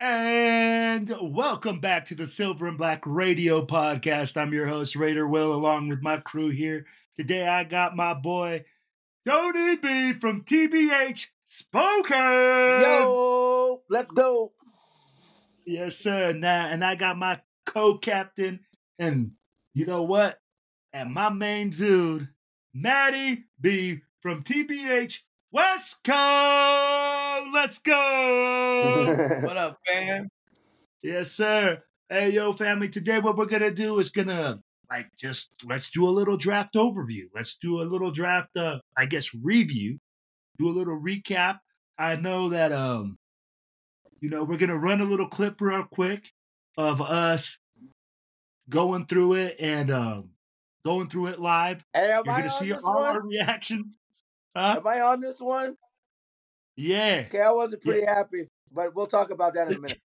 And welcome back to the Silver and Black Radio Podcast. I'm your host, Raider Will, along with my crew here. Today I got my boy, Tony B from TBH Spoken. Yo, let's go. Yes, sir. And I got my co-captain, and you know what? And my main dude, Maddie B from TBH West Coast. Let's go. What up, fam? Yes, sir. Hey, yo, family. Today, what we're gonna do is let's do a little draft overview. Let's do a little draft, review. Do a little recap. I know that we're gonna run a little clip real quick of us going through it and going through it live. Hey, You're gonna see all our reactions. Am I on this one? Yeah. Okay, I wasn't pretty happy, but we'll talk about that in a minute.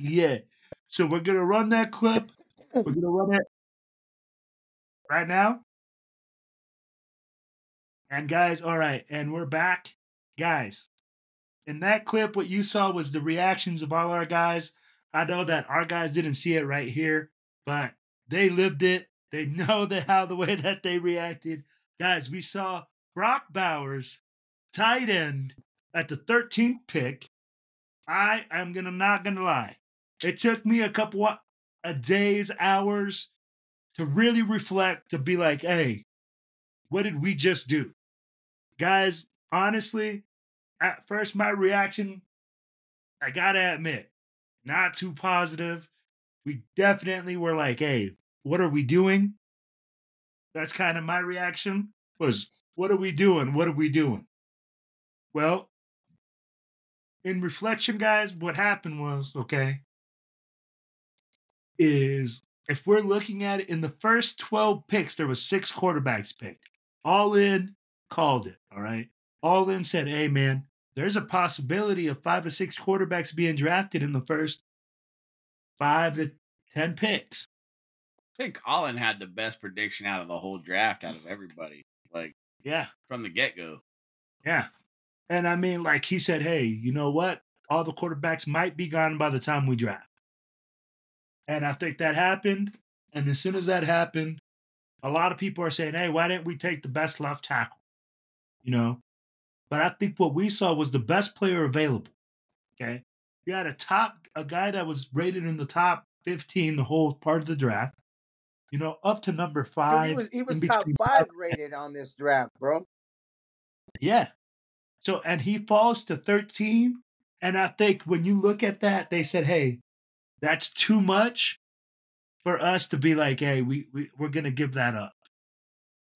Yeah. So we're gonna run that clip. We're gonna run it right now. And guys, all right, and we're back. Guys, in that clip, what you saw was the reactions of all our guys. I know that our guys didn't see it right here, but they lived it. They know the way that they reacted. Guys, we saw Brock Bowers, tight end, at the 13th pick. I am not gonna lie. It took me a couple of days, hours to really reflect, to be like, hey, what did we just do? Guys, honestly, at first my reaction, I gotta admit, not too positive. We definitely were like, hey, what are we doing? That's kind of my reaction, was, what are we doing? What are we doing? Well, in reflection, guys, what happened was, is if we're looking at it, in the first 12 picks, there was 6 quarterbacks picked. All in called it, all right? All in said, hey, man, there's a possibility of 5 or 6 quarterbacks being drafted in the first 5 to 10 picks. I think Colin had the best prediction out of the whole draft, out of everybody. Yeah. From the get-go. Yeah. And I mean, like, he said, hey, you know what? All the quarterbacks might be gone by the time we draft. And I think that happened. And as soon as that happened, a lot of people are saying, hey, why didn't we take the best left tackle? But I think what we saw was the best player available. Okay. You had a guy that was rated in the top 15 the whole part of the draft, up to number 5. Dude, he was top 5 rated on this draft, bro. Yeah. So, and he falls to 13. And I think when you look at that, they said, hey, that's too much for us to be like, hey, we're going to give that up.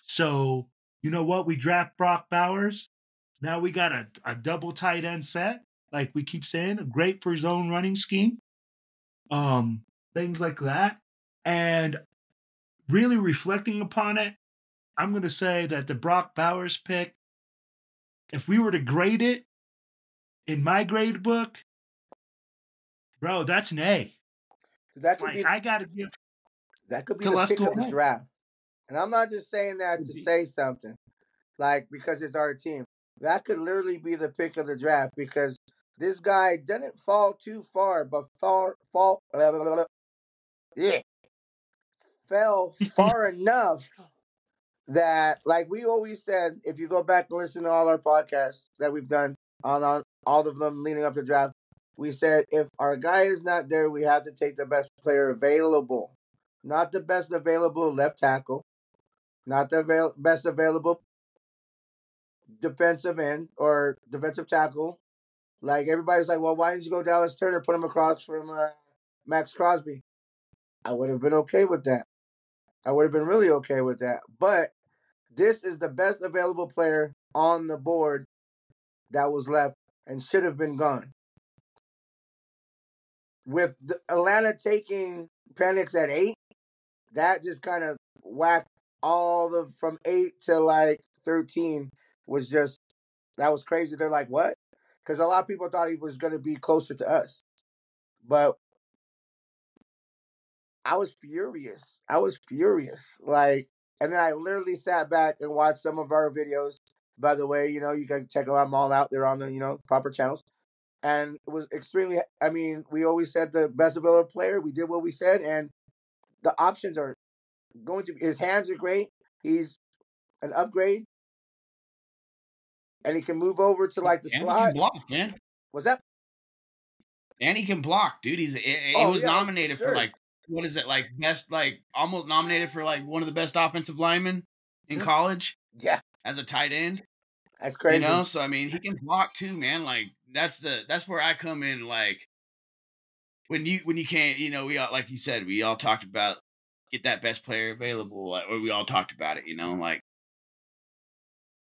So, you know what? We draft Brock Bowers. Now we got a double tight end set, like we keep saying, great for his own running scheme. Things like that. And really reflecting upon it, I'm going to say that the Brock Bowers pick, if we were to grade it in my grade book, bro, that's an A. That could be the pick of the draft. And I'm not just saying that to say something, because it's our team. That could literally be the pick of the draft, because this guy didn't fall too far, but fell far enough that, like we always said, if you go back and listen to all our podcasts that we've done on all of them leading up to draft, we said if our guy is not there, we have to take the best player available. Not the best available left tackle, not the best available defensive end or defensive tackle. Like, everybody's like, well, why didn't you go Dallas Turner, put him across from Max Crosby? I would have been okay with that. I would have been really okay with that. But this is the best available player on the board that was left and should have been gone. With Atlanta taking Penix at 8, that just kind of whacked from 8 to 13 that was crazy. They're like, what? Because a lot of people thought he was going to be closer to us. But I was furious. And then I literally sat back and watched some of our videos. By the way, you can check them all out. They're on the, proper channels. and it was extremely. I mean, we always said the best available player. We did what we said, and the options are going to be. His hands are great. He's an upgrade, and he can move over to like the And he slot. can block, man. What's that? And he can block, dude. He Oh, was yeah, nominated for sure. like, what is it, like best, like almost nominated for like one of the best offensive linemen in Mhm. college Yeah, as a tight end. that's crazy. You know, so I mean, he can block too, man. Like that's where I come in. Like when you can't, you know, we all, like you said, we all talked about get that best player available, or we all talked about it. You know, like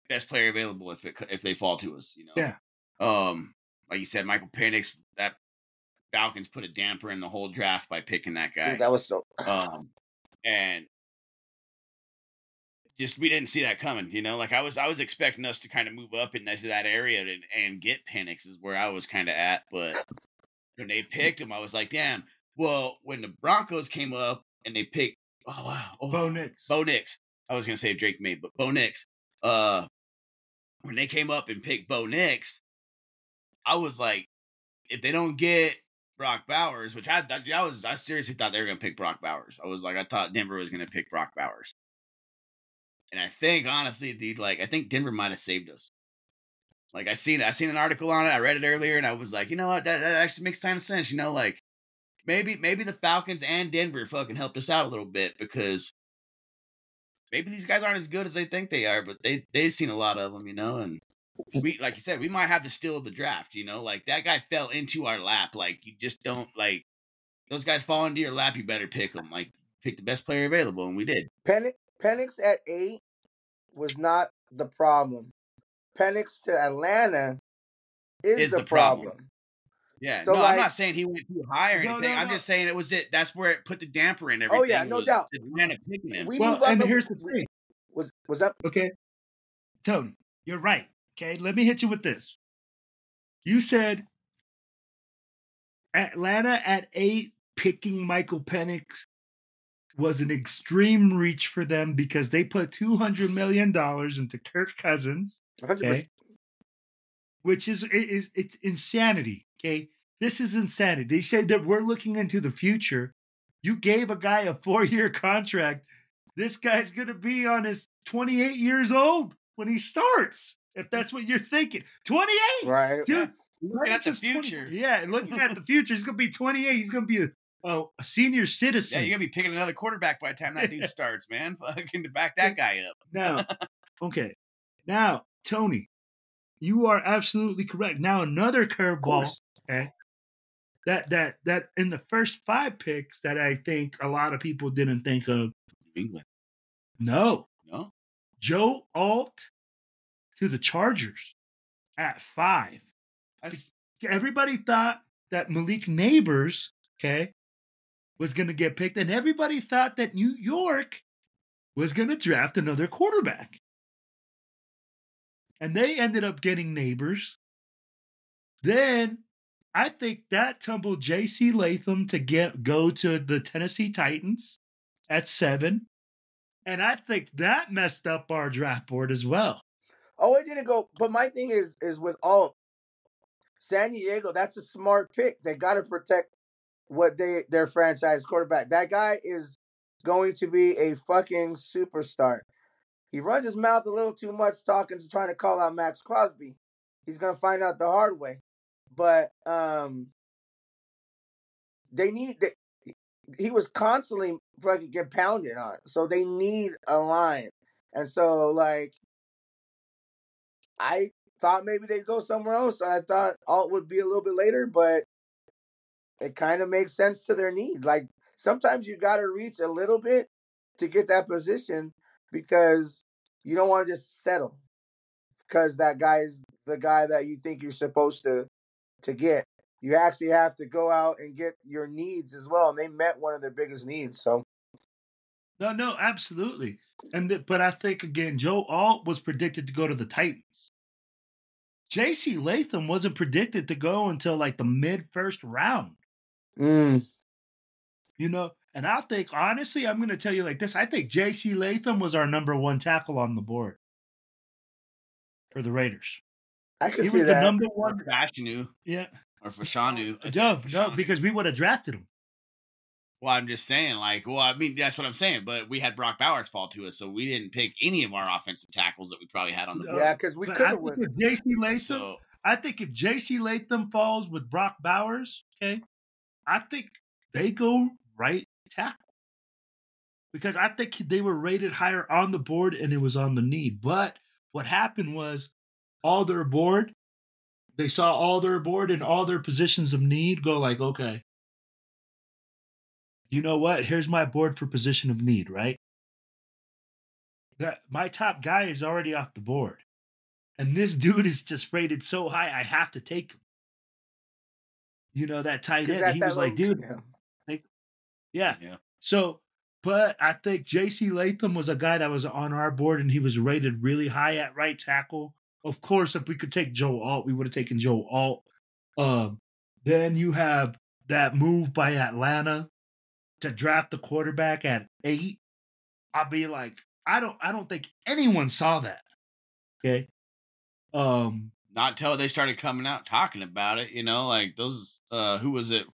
best player available if they fall to us. You know, Yeah. Like you said, Michael Penix, that Falcons put a damper in the whole draft by picking that guy. Dude, that was so. And just we didn't see that coming, you know. Like I was expecting us to kind of move up into that area and get Penix is where I was kind of at, but when they picked him, I was like, damn. Well, when the Broncos came up and they picked, Bo Nix. Bo Nix. I was gonna say Drake May, but Bo Nix. When they came up and picked Bo Nix, I was like, if they don't get Brock Bowers, which I seriously thought they were gonna pick Brock Bowers. I thought Denver was gonna pick Brock Bowers. And I think, honestly, dude, like I think Denver might have saved us. Like I seen an article on it. I read it earlier, and I was like, you know what, that actually makes kind of sense. You know, like maybe the Falcons and Denver fucking helped us out a little bit because maybe these guys aren't as good as they think they are, but they've seen a lot of them, you know. And we, like you said, we might have the steal of the draft. You know, like that guy fell into our lap. Like you just don't like those guys fall into your lap. You better pick them. Like pick the best player available, and we did. Penix at 8 was not the problem. Penix to Atlanta is the problem. Yeah, So, no, like, I'm not saying he went too high or anything. I'm just saying it was it. That's where it put the damper in everything. Oh yeah, no doubt. Atlanta picking him. Well, and here's the thing. Was up? Okay, Tony, you're right. Okay, let me hit you with this. You said Atlanta at 8 picking Michael Penix was an extreme reach for them because they put $200 million into Kirk Cousins. 100%. Okay, which is it's insanity. Okay, this is insanity. They say that we're looking into the future. You gave a guy a 4-year contract. This guy's gonna be on his 28 years old when he starts. If that's what you're thinking, 28, right, dude. That's the future. 20, yeah, looking at the future, he's gonna be 28. He's gonna be a senior citizen. Yeah, you're gonna be picking another quarterback by the time that dude starts, man. Fucking to back that guy up. Now, okay, now Tony, you are absolutely correct. Now another curveball. Okay, that in the first 5 picks that I think a lot of people didn't think of. England. No. Joe Alt to the Chargers at 5. Everybody thought that Malik Neighbors, okay, was going to get picked, and everybody thought that New York was going to draft another quarterback. And they ended up getting Neighbors. Then I think that tumbled J.C. Latham to go to the Tennessee Titans at 7. And I think that messed up our draft board as well. Oh, it didn't go. But my thing is with Alt, San Diego, that's a smart pick. They got to protect their franchise quarterback. That guy is going to be a fucking superstar. He runs his mouth a little too much trying to call out Max Crosby. He's going to find out the hard way. But he was constantly fucking get pounded on. So they need a line. And so, like, I thought maybe they'd go somewhere else. I thought Alt would be a little bit later, but it kind of makes sense to their need. Like, sometimes you got to reach a little bit to get that position because you don't want to just settle because that guy's the guy that you think you're supposed to get. You actually have to go out and get your needs as well. And they met one of their biggest needs. So, no, absolutely. But I think again, Joe Alt was predicted to go to the Titans. J.C. Latham wasn't predicted to go until like the mid-first round. You know, and I think honestly, I'm going to tell you like this: I think J.C. Latham was our number 1 tackle on the board for the Raiders. I could he see was that. the number 1 fashion. Yeah, or Fashanu. No, because we would have drafted him. Well, I'm just saying, like, well, I mean, that's what I'm saying. But we had Brock Bowers fall to us, so we didn't pick any of our offensive tackles that we probably had on the board. Yeah, because we But could I have think went. if JC Latham, So I think if JC Latham falls with Brock Bowers, okay, I think they go right tackle. Because I think they were rated higher on the board and it was on the need. But what happened was all their board, they saw all their board and all their positions of need go like, okay, you know what? Here's my board for position of need, right? That my top guy is already off the board. And this dude is just rated so high, I have to take him. You know, that tight end. He was like, dude. Yeah. So, but I think JC Latham was a guy that was on our board and he was rated really high at right tackle. Of course, if we could take Joe Alt, we would have taken Joe Alt. Then you have that move by Atlanta to draft the quarterback at 8. I'll be like, I don't think anyone saw that. Okay. not until they started coming out talking about it, you know, like those. Who was it?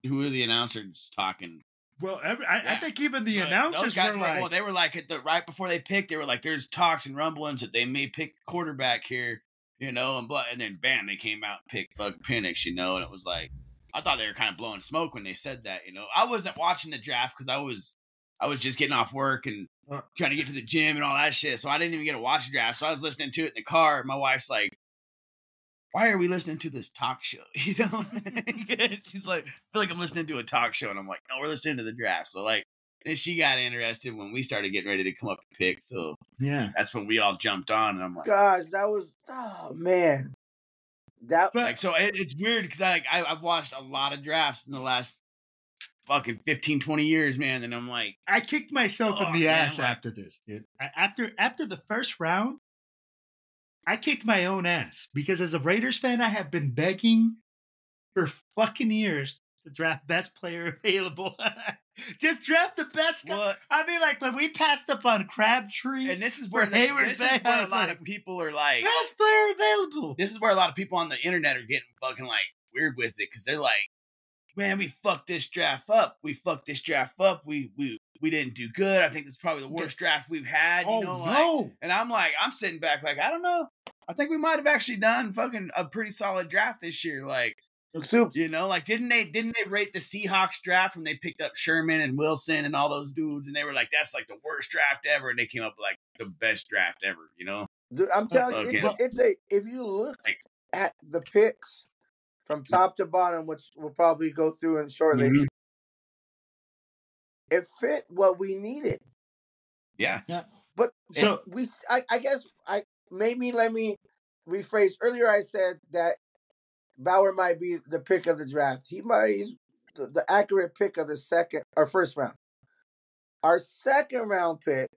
Who were the announcers talking? Well, I think even the announcers those guys were like, well, they were like right before they picked, they were like, "There's talks and rumblings that they may pick quarterback here," you know, and then bam, they came out and picked Penix, you know, and it was like, I thought they were kind of blowing smoke when they said that, you know. I wasn't watching the draft because I was just getting off work and trying to get to the gym and all that shit, so I didn't even get to watch the draft. So I was listening to it in the car. My wife's like, "Why are we listening to this talk show?" You know, she's like, "I feel like I'm listening to a talk show," and I'm like, "No, we're listening to the draft." So like, then she got interested when we started getting ready to come up to pick. So yeah, that's when we all jumped on, and I'm like, "Gosh, that was man." So it's weird because I've watched a lot of drafts in the last fucking 15, 20 years, man, and I'm like, I kicked myself in the ass after this, dude. After the first round, I kicked my own ass because as a Raiders fan, I have been begging for fucking years to draft best player available. Just draft the best guy. Well, I mean, like when we passed up on Crabtree, and this is where Hayward, this is where a lot of people are like, best player available. This is where a lot of people on the internet are getting fucking like weird with it because they're like, "Man, we fucked this draft up. We fucked this draft up. We didn't do good. I think this is probably the worst draft we've had." You know, no. And I'm like, I'm sitting back like, I don't know. I think we might have actually done fucking a pretty solid draft this year. Like, you know, like didn't they rate the Seahawks draft when they picked up Sherman and Wilson and all those dudes, and they were like, that's like the worst draft ever, and they came up with like the best draft ever, you know? Dude, I'm telling you, if you look at the picks from top to bottom, which we'll probably go through in shortly, it fit what we needed. Yeah. But so I guess maybe let me rephrase. Earlier I said that Bauer might be the pick of the draft. He's the accurate pick of the second or first round. Our second round pick,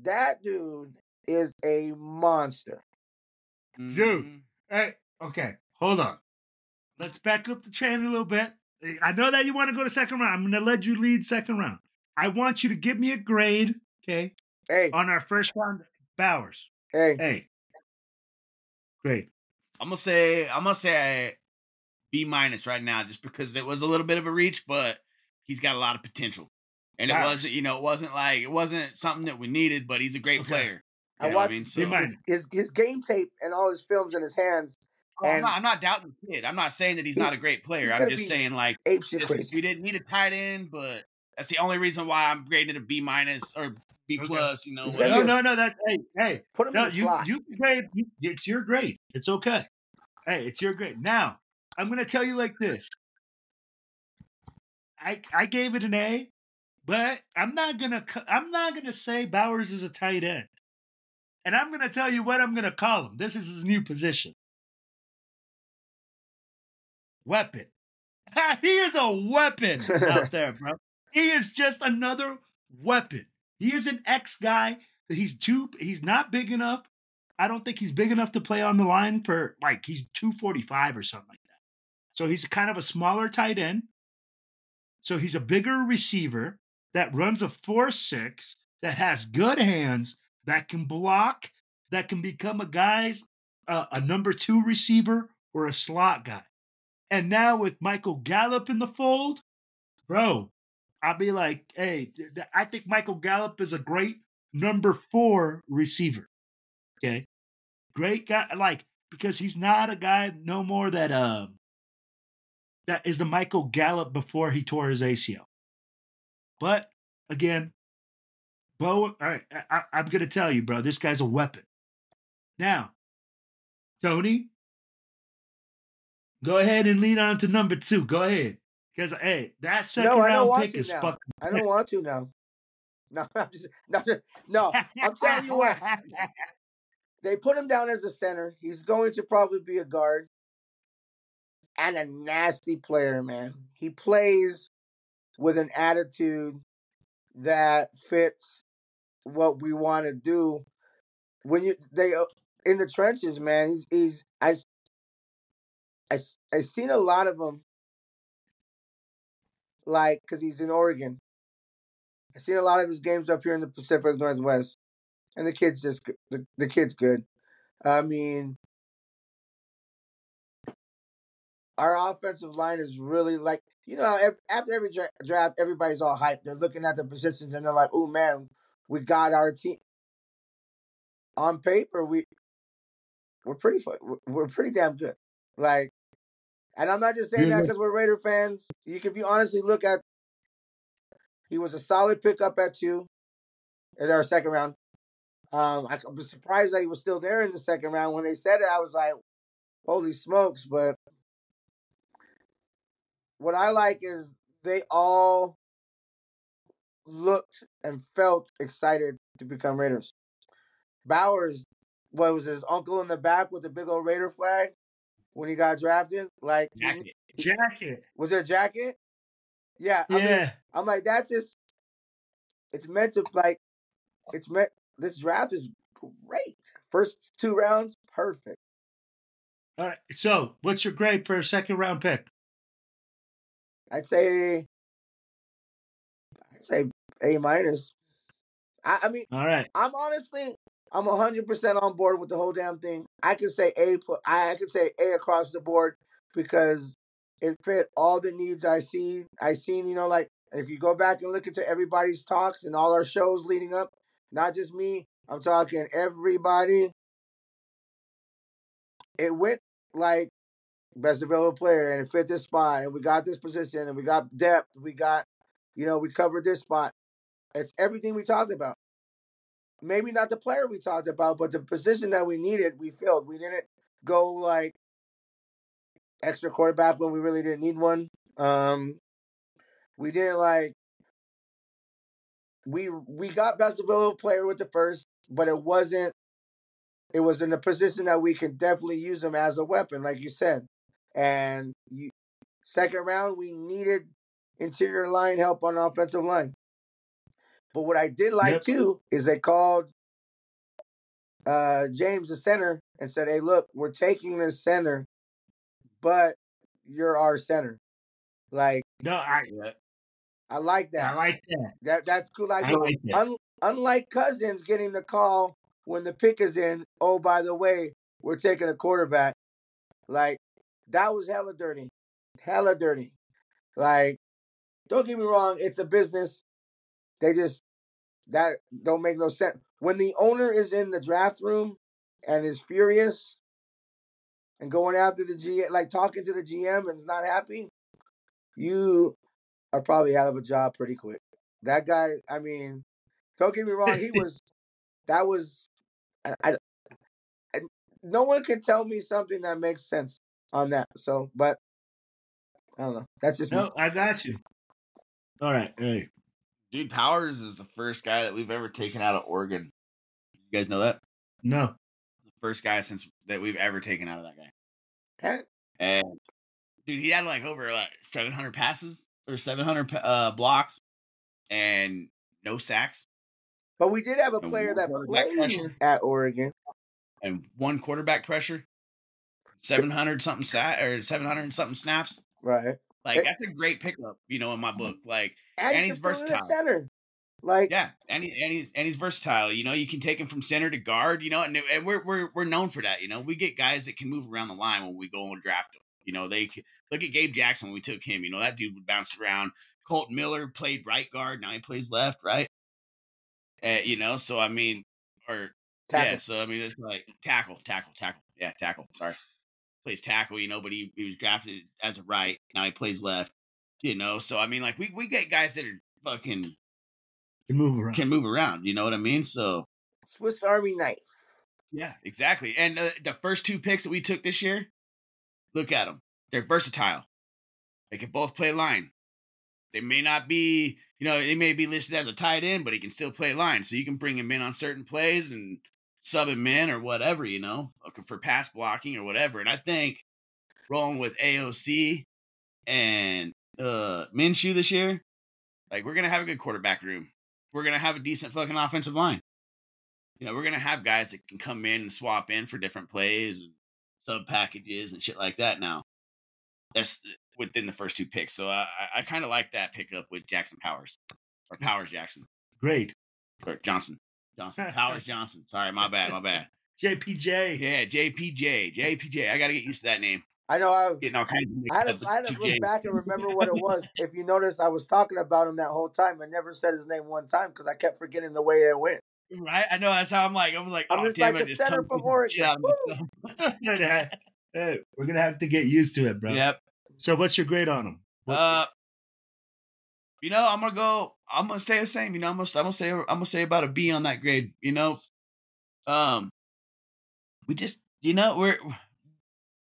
that dude is a monster. Dude, hey, okay, hold on. Let's back up the train a little bit. I know that you want to go to second round. I'm going to let you lead second round. I want you to give me a grade, okay? Hey. On our first round, Bowers. Hey. Great. I'm gonna say B- right now, just because it was a little bit of a reach, but he's got a lot of potential. And it wasn't something that we needed, but he's a great player. I watched his game tape and all his films in his hands. And I'm not doubting the kid. I'm not saying that he's not a great player. I'm just saying like we didn't need a tight end, but that's the only reason why I'm grading it a B- or B+. You know, no. That's hey. Put him in the slot. You grade. It's your grade. It's okay. Hey, it's your grade. Now I'm gonna tell you like this. I gave it an A, but I'm not gonna say Bowers is a tight end, and I'm gonna tell you what I'm gonna call him. This is his new position. Weapon. He is a weapon out there, bro. He is just another weapon. He is an X guy. He's not big enough. I don't think he's big enough to play on the line for like he's 245 or something like that. So he's kind of a smaller tight end. So he's a bigger receiver that runs a 4.6, that has good hands, that can block, that can become a number 2 receiver or a slot guy. And now with Michael Gallup in the fold, bro, I'll be like, hey, I think Michael Gallup is a great number 4 receiver. Okay. Great guy, like, because he's not a guy no more that is the Michael Gallup before he tore his ACL. But again, Bo, all right, I'm gonna tell you, bro, this guy's a weapon. Now, Tony, go ahead and lead on to number 2. Go ahead. Because hey, that second round pick is fucking. I don't want to now. No, I'm telling you what. They put him down as a center. He's going to probably be a guard. And a nasty player, man. He plays with an attitude that fits what we want to do. When they in the trenches, man, I've seen a lot of them, like, because he's in Oregon. I've seen a lot of his games up here in the Pacific Northwest, and the kid's the kid's good. I mean, our offensive line is really like, after every draft, everybody's all hyped. They're looking at the positions and they're like, "Oh man, we got our team." On paper, we're pretty damn good. Like, and I'm not just saying that because we're Raider fans. You can honestly look at. He was a solid pickup at 2 in our second round. I was surprised that he was still there in the second round. When they said it, I was like, "Holy smokes!" But what I like is they all looked and felt excited to become Raiders. Bowers, what was his uncle in the back with the big old Raider flag when he got drafted? Like jacket. Was there a jacket? Yeah. Yeah. I mean, I'm like, that's just. It's meant to like. It's meant. This draft is great. First 2 rounds, perfect. All right. So, what's your grade for a second round pick? I'd say A minus. I mean, all right. I'm 100% on board with the whole damn thing. I could say A. I could say A across the board because it fit all the needs I seen. Like, if you go back and look into everybody's talks and all our shows leading up, not just me, I'm talking everybody. It went like best available player, and it fit this spot, and we got this position, and we got depth. We got, we covered this spot. It's everything we talked about. Maybe not the player we talked about, but the position that we needed, we filled. We didn't go like extra quarterback when we really didn't need one. We didn't like. We got best available player with the first, but it wasn't. It was in a position that we can definitely use him as a weapon, like you said. And second round, we needed interior line help on the offensive line. But what I did like too is they called James the center and said, "Hey, look, we're taking this center, but you're our center." Like, no, I like that. I like that. That's cool. Unlike Cousins getting the call when the pick is in, oh, by the way, we're taking a quarterback. Like, that was hella dirty. Hella dirty. Like, don't get me wrong, it's a business. That don't make no sense. When the owner is in the draft room and is furious and going after the GM, like talking to the GM and is not happy, you are probably out of a job pretty quick. That guy, I mean, don't get me wrong, no one can tell me something that makes sense on that. So, but I don't know. That's just me. I got you. All right. Hey. Dude, Powers is the first guy that we've ever taken out of Oregon. You guys know that? No. The first guy that we've ever taken out of that guy. Huh? And dude, he had like over 700 passes or 700 blocks and no sacks. But we did have a player that played at Oregon. And 1 quarterback pressure, 700 something or 700 something snaps. Right. Like, that's a great pickup, in my book. Like, and he's versatile. Center. Like, yeah, and he's versatile. You can take him from center to guard. And we're known for that. We get guys that can move around the line when we go and draft them. You know, they look at Gabe Jackson when we took him. You know, that dude would bounce around. Colton Miller played right guard. Now he plays left, right? You know, so I mean, or Tackle. yeah, so I mean, it's like tackle. Yeah, tackle. Sorry, plays tackle. You know, but he was drafted as a right. Now he plays left. You know, so I mean, like we get guys that are fucking Can move around. You know what I mean? So Swiss Army knife. yeah, exactly. And the first 2 picks that we took this year, look at them. They're versatile. They can both play line. They may not be, you know, they may be listed as a tight end, but he can still play line. So you can bring him in on certain plays and sub him in or whatever, you know, for pass blocking or whatever. And I think rolling with AOC and Minshew this year, like, we're going to have a good quarterback room. We're going to have a decent fucking offensive line. You know, we're going to have guys that can come in and swap in for different plays and sub packages and shit like that now. That's within the first 2 picks. So I kind of like that pickup with Jackson Powers. Or Powers Jackson. Great. Or Johnson. Powers Johnson. Sorry, my bad. JPJ. Yeah, JPJ. I got to get used to that name. I know. Getting all kinds of I had to look back and remember what it was. If you notice, I was talking about him that whole time. I never said his name one time because I kept forgetting the way it went. Right? I know. That's how I'm like. I'm just like the center from Oregon. Hey, we're going to have to get used to it, bro. Yep. So what's your grade on him? You know, I'm gonna stay the same. You know, I'm gonna say about a B on that grade. You know, we just, you know,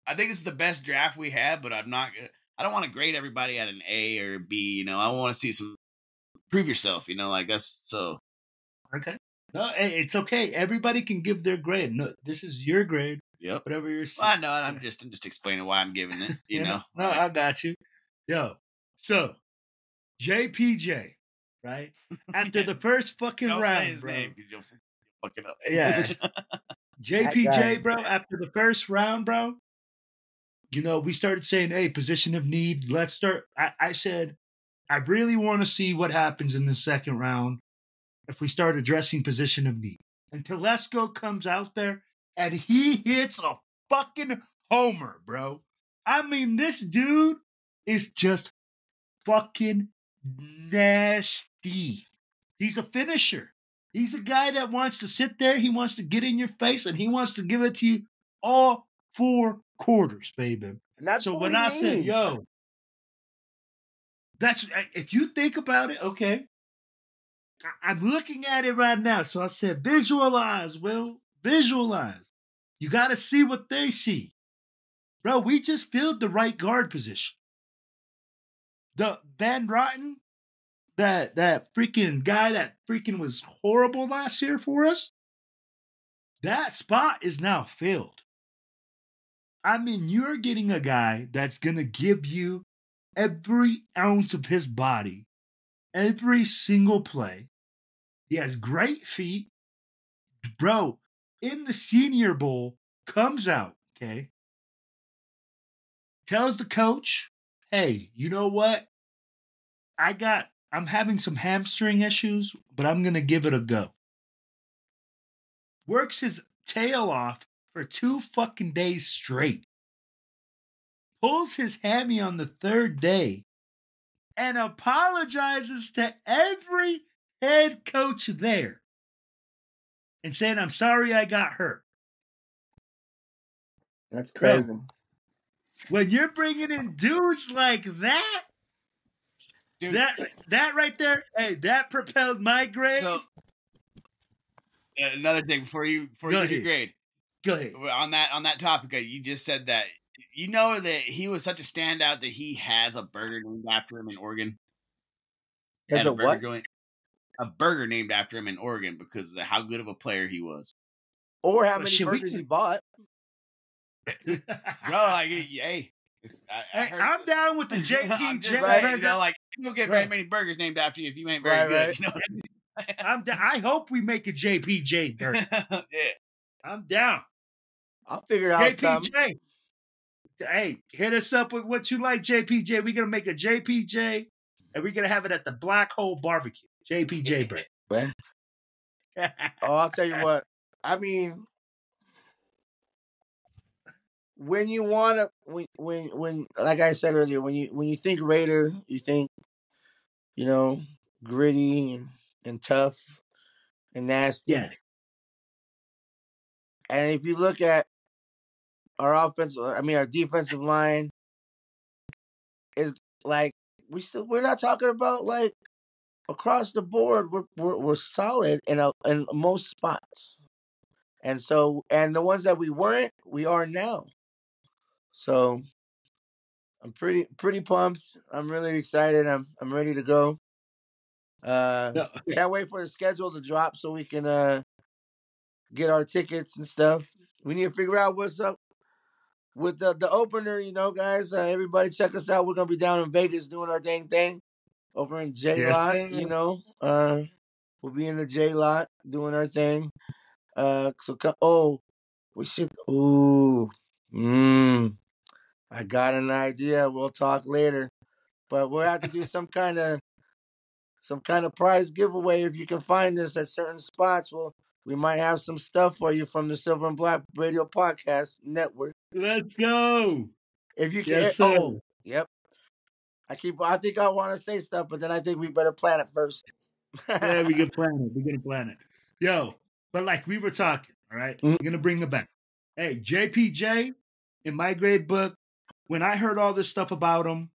I think this is the best draft we had, but I don't want to grade everybody at an A or a B. You know, I want to see some prove yourself. You know, like that's so. Okay. No, it's okay. Everybody can give their grade. No, this is your grade. Yep. Whatever you're saying. I know. I'm just explaining why I'm giving it. You know. No, I got you. Yo, so JPJ, right? After the first fucking Don't round, say his bro. name because you'll fuck it up. Yeah. JPJ, bro, after the first round, bro, you know, we started saying, hey, position of need. Let's start. I said, I really want to see what happens in the second round if we start addressing position of need. And Telesco comes out there and he hits a fucking homer, bro. I mean, this dude is just fucking nasty. He's a finisher. He's a guy that wants to sit there. He wants to get in your face and he wants to give it to you all 4 quarters, baby. And that's so what when we I need. said, yo, that's, if you think about it, okay. I'm looking at it right now. So I said, visualize, Will. Visualize. You got to see what they see. Bro, we just filled the right guard position. The Van Rotten, that freaking guy that freaking was horrible last year for us, that spot is now filled. I mean, you're getting a guy that's going to give you every ounce of his body, every single play. He has great feet. Bro, in the Senior Bowl, comes out, okay? Tells the coach, hey, you know what? I'm having some hamstring issues, but I'm going to give it a go. Works his tail off for 2 fucking days straight. Pulls his hammy on the 3rd day and apologizes to every head coach there and saying, I'm sorry I got hurt. That's crazy. Bro, when you're bringing in dudes like that, dude, that right there, hey, that propelled my grade. So, another thing before you give your grade. Go ahead. On that topic, you just said that you know that he was such a standout that he has a burger named after him in Oregon. There's a what? A burger named after him in Oregon because of how good of a player he was. Or how many burgers he bought. Bro, like, hey. I'm down with the JPJ. Right, you know, like, you don't get very many burgers named after you if you ain't very good. Right. You know what I mean? I hope we make a JPJ burger. Yeah. I'm down. I'll figure out JPJ. something. Hey, hit us up with what you like, JPJ. We're going to make a JPJ, and we're going to have it at the Black Hole Barbecue. JPJ burger. Oh, I'll tell you what. I mean, when you want to, when like I said earlier, when you think Raider, you think, you know, gritty and tough and nasty. Yeah. And if you look at our our defensive line is like we're not talking about like across the board. We're solid in most spots, and the ones that we weren't, we are now. So I'm pretty pumped. I'm really excited. I'm ready to go. No. Can't wait for the schedule to drop so we can get our tickets and stuff. We need to figure out what's up with the opener, guys. Everybody check us out. We're gonna be down in Vegas doing our dang thing over in J Yes, Lot. sir. We'll be in the J Lot doing our thing. We should. I got an idea. We'll talk later, but we'll have to do some kind of prize giveaway if you can find us at certain spots. Well, we might have some stuff for you from the Silver and Black Radio Podcast Network. Let's go. If you can. Yes, sir. Yep. I think I want to say stuff, but then I think we better plan it first. Yeah, we can plan it. We're gonna plan it. Yo, but like we were talking, all right? Mhm. We're gonna bring it back. Hey, JPJ, in my grade book, when I heard all this stuff about him,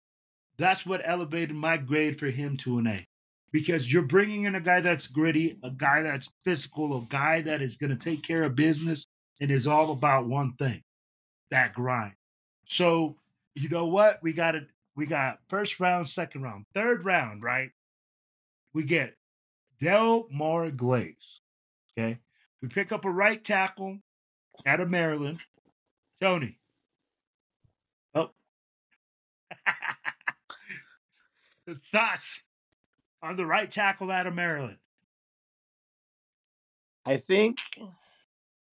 that's what elevated my grade for him to an A. Because you're bringing in a guy that's gritty, a guy that's physical, a guy that is going to take care of business and is all about one thing, that grind. So, you know what? We got first round, second round, third round, right? We get Delmar Glaze. Okay. We pick up a right tackle out of Maryland. Tony. Oh. Thoughts on the right tackle out of Maryland? I think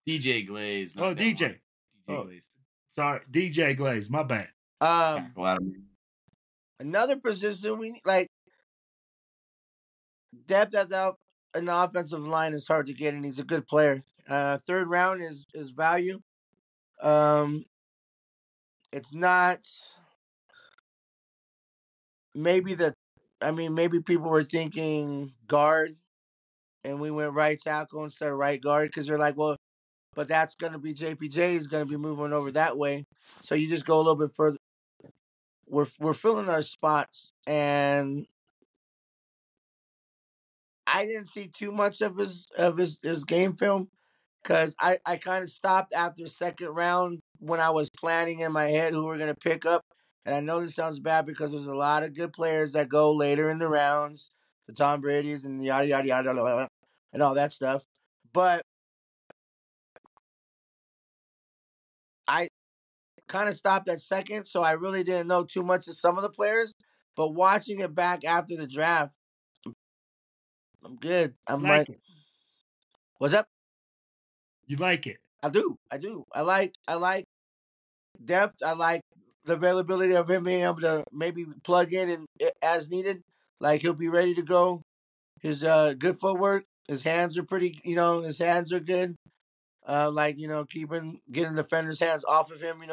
DJ Glaze. Oh, DJ. Glaze. Sorry, DJ Glaze. My bad. Another position we like depth at an offensive line is hard to get, and he's a good player. Third round is value. It's not maybe people were thinking guard, and we went right tackle instead of right guard because they're like, well, but that's going to be JPJ is going to be moving over that way. So you just go a little bit further. We're filling our spots, and I didn't see too much of his game film because I kind of stopped after second round when I was planning in my head who we're going to pick up. And I know this sounds bad because there's a lot of good players that go later in the rounds, the Tom Brady's and yada, yada, yada, yada, and all that stuff. But I kind of stopped at second, so I really didn't know too much of some of the players. But watching it back after the draft, I'm good. I'm like, what's up? You like it? I do. I like depth. I like the availability of him being able to maybe plug in and as needed. Like he'll be ready to go. His good footwork. His hands are pretty. His hands are good. Getting defenders' hands off of him.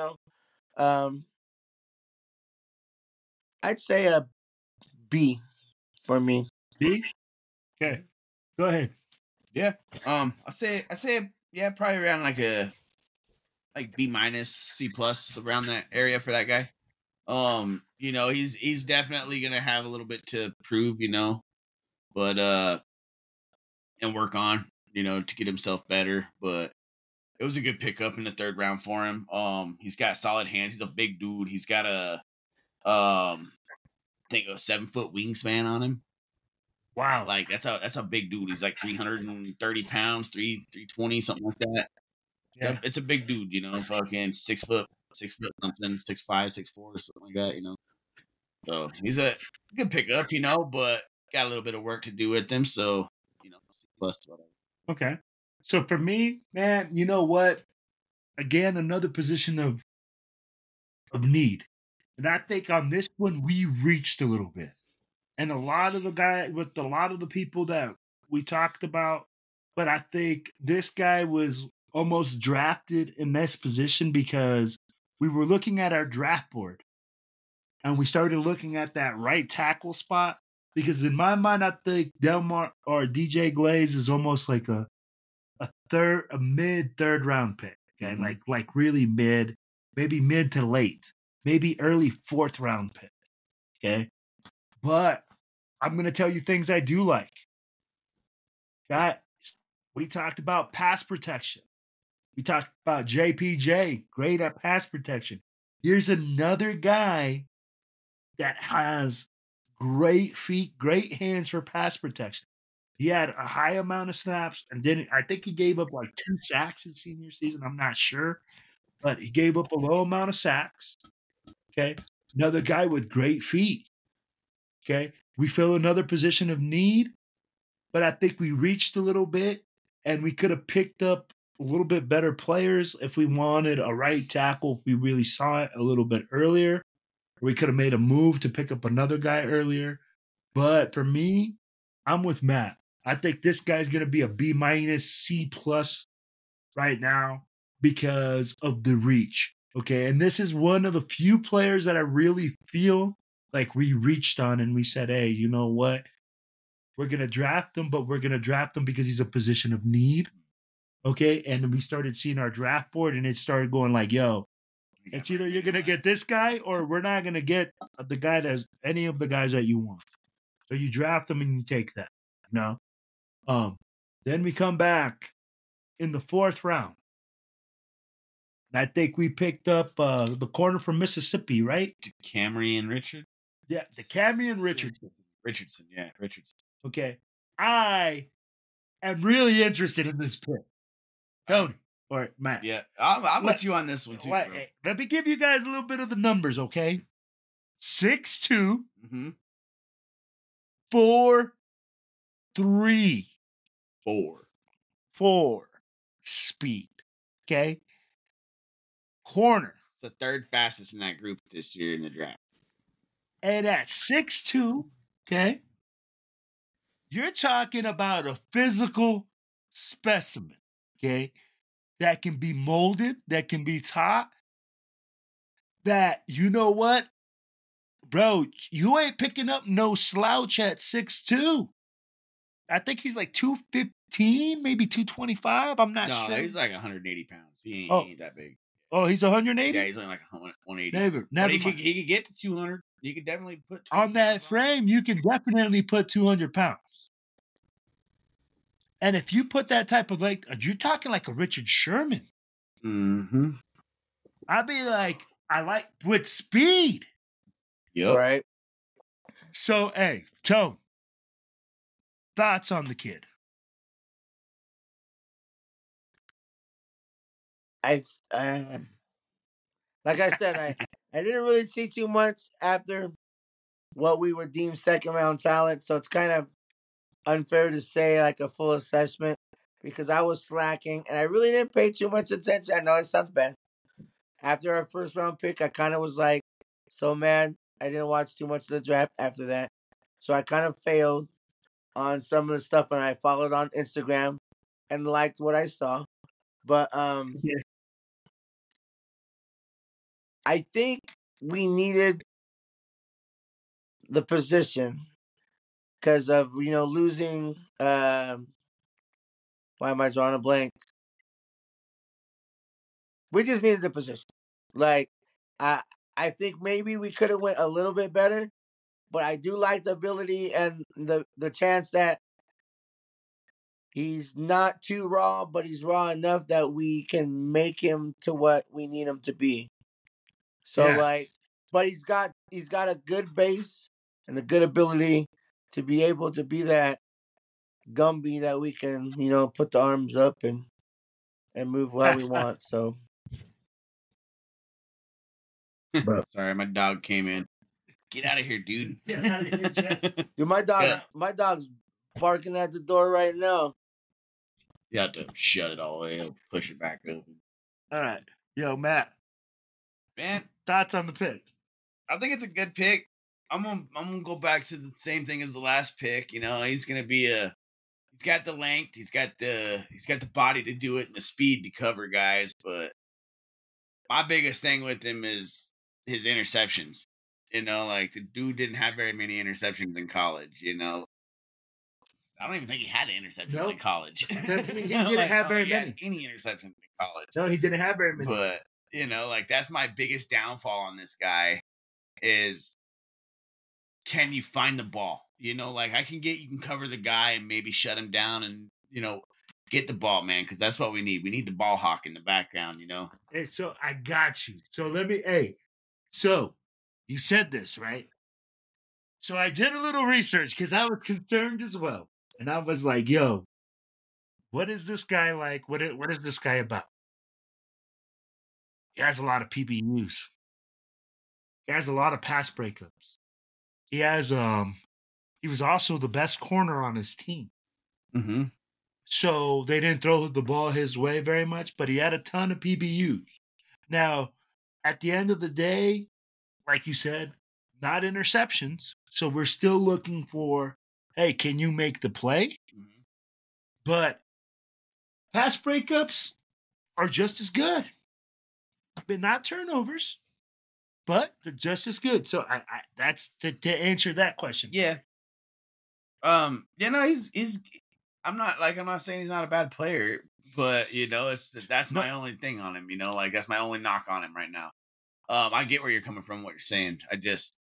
I'd say a B for me. B. Okay, go ahead. Yeah. I say yeah, probably around like B minus, C plus, around that area for that guy. He's definitely gonna have a little bit to prove, but and work on, to get himself better. But it was a good pickup in the third round for him. He's got solid hands. He's a big dude. He's got I think a 7-foot wingspan on him. Wow, like that's a big dude. He's like 330 pounds, 320, something like that. Yeah, it's a big dude, fucking 6 foot something, 6'5", 6'4", something like that, So he's a good pickup, but got a little bit of work to do with him. So, plus whatever. Okay. So for me, man, you know what? Again, another position of need. And I think on this one we reached a little bit. And a lot of the people that we talked about, but I think this guy was almost drafted in this position because we were looking at our draft board and we started looking at that right tackle spot because in my mind, I think Delmar or DJ Glaze is almost like a mid third round pick. Okay. Mhm. Like really mid, maybe mid to late, maybe early fourth round pick. Okay. But I'm going to tell you things I do like. Guys, we talked about pass protection. We talked about JPJ, great at pass protection. Here's another guy that has great feet, great hands for pass protection. He had a high amount of snaps and I think he gave up like 2 sacks in senior season. I'm not sure, but he gave up a low amount of sacks. Okay. Another guy with great feet. Okay. We fill another position of need, but I think we reached a little bit and we could have picked up a little bit better players if we wanted a right tackle, if we really saw it a little bit earlier. We could have made a move to pick up another guy earlier. But for me, I'm with Matt. I think this guy's going to be a B-, C+ right now because of the reach. Okay. And this is one of the few players that I really feel like we reached on and we said, hey, you know what? We're going to draft him, but we're going to draft him because he's a position of need. Okay. And we started seeing our draft board and it started going like, yo, it's either you're going to get this guy or we're not going to get the guy that's any of the guys that you want. So you draft them and you take that. No. Then we come back in the 4th round. And I think we picked up the corner from Mississippi, right? Camryn Richard? Yeah, the Camryn Richardson. Richardson. Okay. I am really interested in this pick. Tony or Matt. Yeah, I'm with you on this one too. Bro. Let me give you guys a little bit of the numbers, okay? 6'2", 4'3", 4 speed. Okay. Corner. It's the 3rd fastest in that group this year in the draft. And at 6'2", okay, you're talking about a physical specimen, okay, that can be molded, that can be taught, that, you know what, bro, you ain't picking up no slouch at 6'2". I think he's like 215, maybe 225. I'm not sure. No, he's like 180 pounds. He ain't that big. Oh, he's 180? Yeah, he's only like 180. Never he could get to 200. You could definitely put on that frame. You can definitely put 200 pounds. And if you put that type of like, you're talking like a Richard Sherman. Mm-hmm. I'd be like, I like with speed. Yep. Right. So, hey, Tone, thoughts on the kid? Like I said, I didn't really see too much after what we would deem 2nd round talent, so it's kind of unfair to say like a full assessment because I was slacking and I really didn't pay too much attention. I know it sounds bad. After our 1st round pick, I kind of was like so mad I didn't watch too much of the draft after that. So I kind of failed on some of the stuff and I followed on Instagram and liked what I saw. But Yeah. I think we needed the position because of, losing, why am I drawing a blank? We just needed the position. Like, I think maybe we could have went a little bit better, but I do like the ability and the chance that he's not too raw, but he's raw enough that we can make him to what we need him to be. So but he's got a good base and a good ability to be able to be that Gumby that we can, put the arms up and move how we want. So, Sorry, my dog came in. Get out of here, dude. Get out of here, Jeff. Dude, my dog's barking at the door right now. You have to shut it all the way up, push it back open. All right. Yo, Matt. Man, thoughts on the pick? I think it's a good pick. I'm gonna go back to the same thing as the last pick. He's gonna be he's got the length, he's got the body to do it and the speed to cover guys, but my biggest thing with him is his interceptions. You know, like the dude didn't have very many interceptions in college. You know, I don't even think he had an interception in Nope. college. He didn't have very many. Any interceptions in college. No, he didn't have very many. But you know, like that's my biggest downfall on this guy is, can you find the ball? You know, like you can cover the guy and maybe shut him down and, you know, get the ball, man, because that's what we need. We need the ball hawk in the background, you know. Hey, so I got you. So so you said this, right? So I did a little research because I was concerned as well. And I was like, yo, what is this guy like? What is this guy about? He has a lot of PBUs. He has a lot of pass breakups. He was also the best corner on his team. Mm-hmm. So they didn't throw the ball his way very much, but he had a ton of PBUs. Now, at the end of the day, like you said, not interceptions. So we're still looking for, hey, can you make the play? Mm-hmm. But pass breakups are just as good. But not turnovers, but they're just as good. So I that's to answer that question. Yeah. You know, he's I'm not saying he's not a bad player, but you know, that's my only thing on him, you know, like that's my only knock on him right now. I get where you're coming from, what you're saying. I just,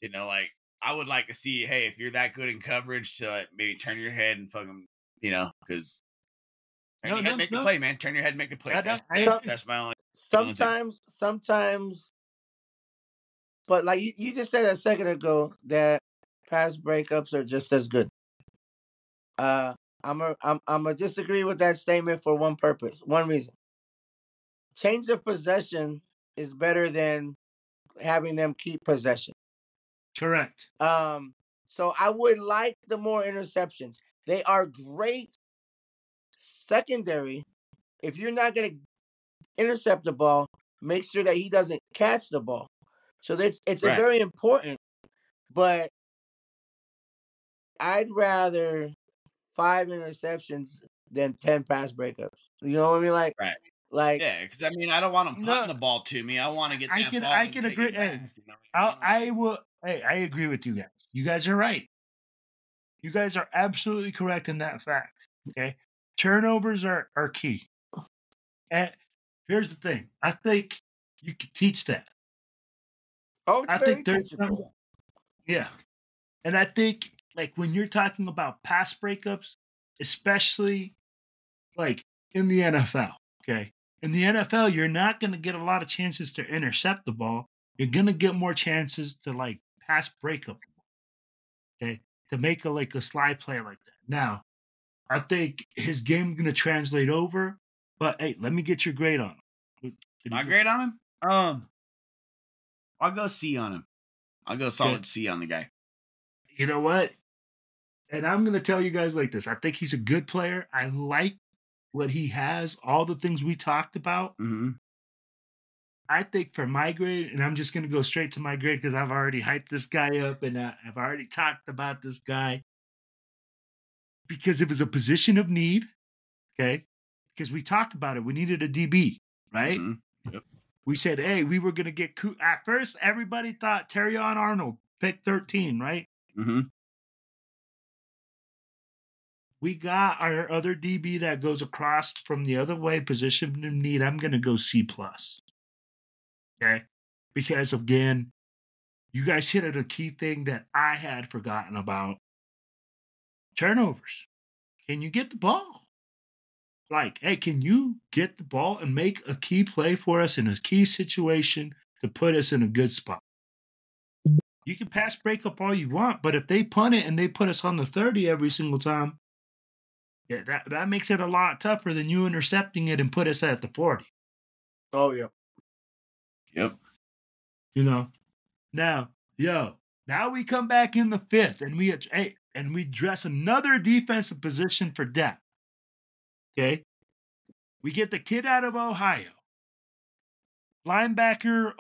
you know, like I would like to see, hey, if you're that good in coverage, to like, maybe turn your head and fucking, you know, because make the play, man. Turn your head, make the play. That's my only. Sometimes, but like you just said a second ago that pass breakups are just as good. I'm a disagree with that statement for one reason. Change of possession is better than having them keep possession. Correct. So I would like the more interceptions. They are great secondary. If you're not going to intercept the ball, make sure that he doesn't catch the ball. So it's Right. very important. But I'd rather 5 interceptions than 10 pass breakups. You know what I mean? Like, right. Like, yeah, because I mean, I don't want him punting the ball to me. I want to get. I can agree. Hey, I will. Hey, I agree with you guys. You guys are right. You guys are absolutely correct in that fact. Okay, turnovers are key. And here's the thing: I think you can teach that. oh, I think there's teachable. yeah, and I think like when you're talking about pass breakups, especially like in the NFL. Okay. In the NFL, you're not going to get a lot of chances to intercept the ball. You're going to get more chances to like pass breakup. Okay. To make a slide play like that. Now, I think his game's going to translate over, but hey, let me get your grade on him. My grade on him? I'll go C on him. I'll go solid C on the guy. You know what? And I'm going to tell you guys like this. I think he's a good player. I like what he has, all the things we talked about. Mm-hmm. I think for my grade, and I'm just going to go straight to my grade because I've already hyped this guy up and I've already talked about this guy because it was a position of need, okay? Because we talked about it. We needed a DB, right? Mm-hmm. Yep. We said, hey, we were going to get at first, everybody thought Terrion Arnold, pick 13, right? Mm-hmm. We got our other DB that goes across from the other way, position of need. I'm going to go C+. Okay? Because, again, you guys hit at a key thing that I had forgotten about. Turnovers. Can you get the ball? Like, hey, can you get the ball and make a key play for us in a key situation to put us in a good spot? You can pass break up all you want, but if they punt it and they put us on the 30 every single time, yeah, that makes it a lot tougher than you intercepting it and put us at the 40. Oh, yeah. Yep. You know? Now we come back in the 5th and we dress another defensive position for depth. Okay? We get the kid out of Ohio. Linebacker,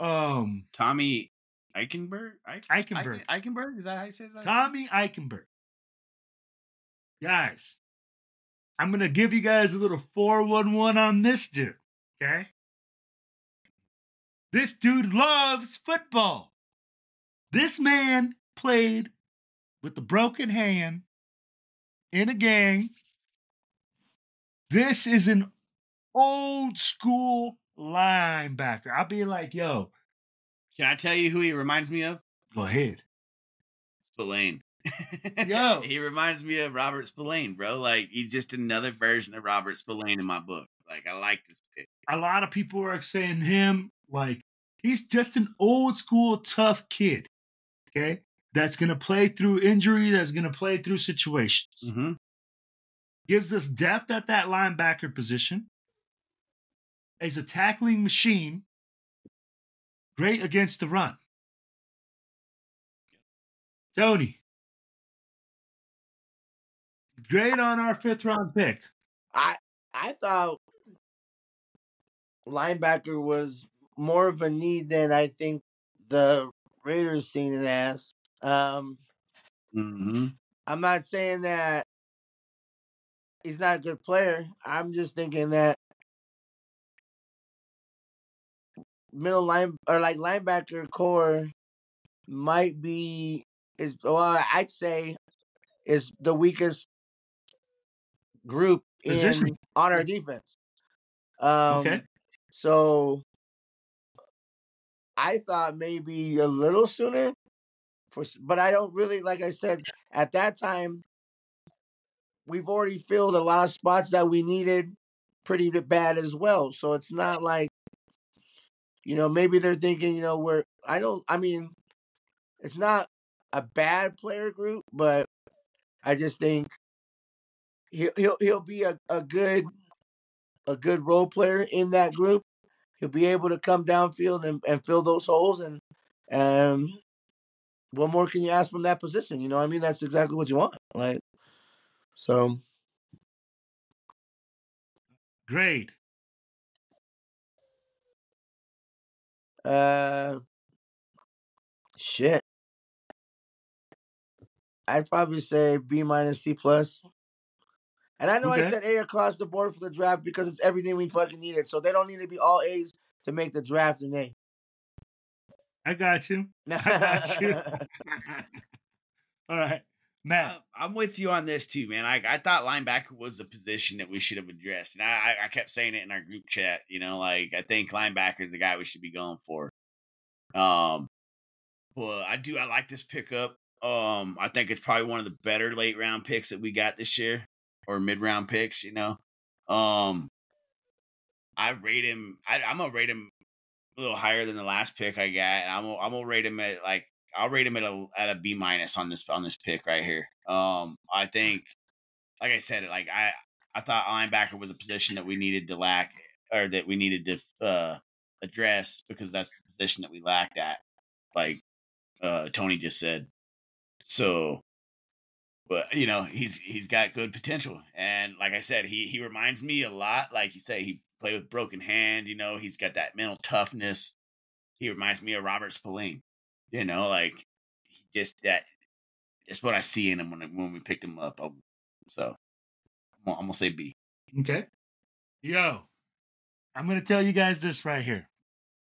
Tommy Eichenberg? Eichenberg. Eichenberg? Is that how you say that? Tommy Eichenberg. Guys, I'm going to give you guys a little 411 on this dude. Okay? This dude loves football. This man played with a broken hand in a gang. This is an old school linebacker. I'll be like, yo. Can I tell you who he reminds me of? Go ahead. Spillane. Yo. He reminds me of Robert Spillane, bro. Like, he's just another version of Robert Spillane in my book. Like, I like this pick. A lot of people are saying him, like, he's just an old school tough kid, okay? That's going to play through injury, that's going to play through situations. Mm-hmm. Gives us depth at that linebacker position. Is a tackling machine. Great against the run. Tony. Great on our 5th round pick. I thought linebacker was more of a need than I think the Raiders seen it as. Mm-hmm. I'm not saying that he's not a good player. I'm just thinking that middle line or like linebacker core might be I'd say is the weakest group Position. on our defense. Okay. So I thought maybe a little sooner, but I don't really, like I said, at that time, we've already filled a lot of spots that we needed pretty bad as well. So it's not like, maybe they're thinking, it's not a bad player group, but I just think he'll be a good role player in that group. He'll be able to come downfield and fill those holes. And what more can you ask from that position? You know what I mean? That's exactly what you want. Like, so. Great. Shit. I'd probably say B-, C+. And I know I said A across the board for the draft because it's everything we fucking needed. So they don't need to be all A's to make the draft an A. I got you. All right. Matt. I'm with you on this too, man. I thought linebacker was a position that we should have addressed. And I kept saying it in our group chat, I think linebacker is the guy we should be going for. Well, I like this pickup. I think it's probably one of the better late round picks that we got this year, or mid round picks, I rate him. I'm gonna rate him a little higher than the last pick I got. And I'm gonna rate him at I'll rate him at a B- on this pick right here. I think, like I said, I thought linebacker was a position that we needed to lack, or that we needed to address, because that's the position that we lacked at, like Tony just said. So, but he's got good potential, and like I said, he reminds me a lot. Like you say, he played with broken hand. He's got that mental toughness. He reminds me of Robert Spillane. That's what I see in him when we picked him up. So I'm gonna say B. Okay. Yo, I'm gonna tell you guys this right here.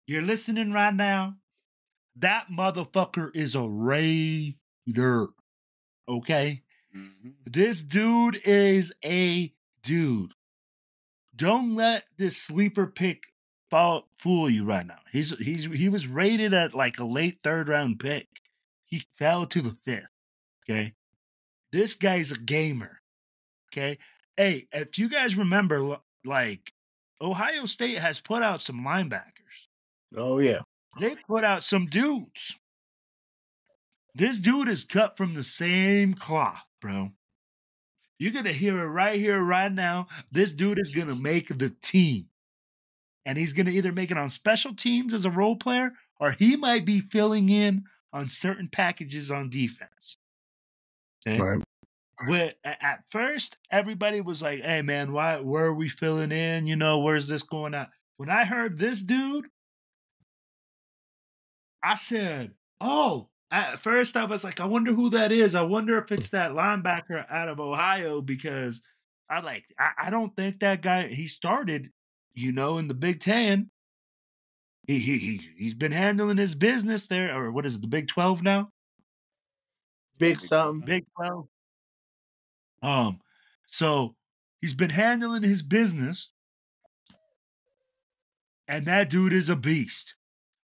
You're listening right now. That motherfucker is a Raider. Okay? Mm-hmm. This dude is a dude. Don't let this sleeper pick fool you right now. He was rated at like a late 3rd round pick. He fell to the 5th. Okay? This guy's a gamer. Okay? Hey, if you guys remember, like, Ohio State has put out some linebackers. Oh, yeah. They put out some dudes. This dude is cut from the same cloth, bro. You're going to hear it right here, right now. This dude is going to make the team. And he's going to either make it on special teams as a role player, or he might be filling in on certain packages on defense. Okay? Right. At first, everybody was like, hey, man, where are we filling in? Where's this going out? When I heard this dude, I said, oh, at first I was like, I wonder who that is. I wonder if it's that linebacker out of Ohio, because I don't think that guy, he started, in the Big Ten. He's been handling his business there, or what is it, the Big 12 now? Big something. Big 12. So he's been handling his business, and that dude is a beast.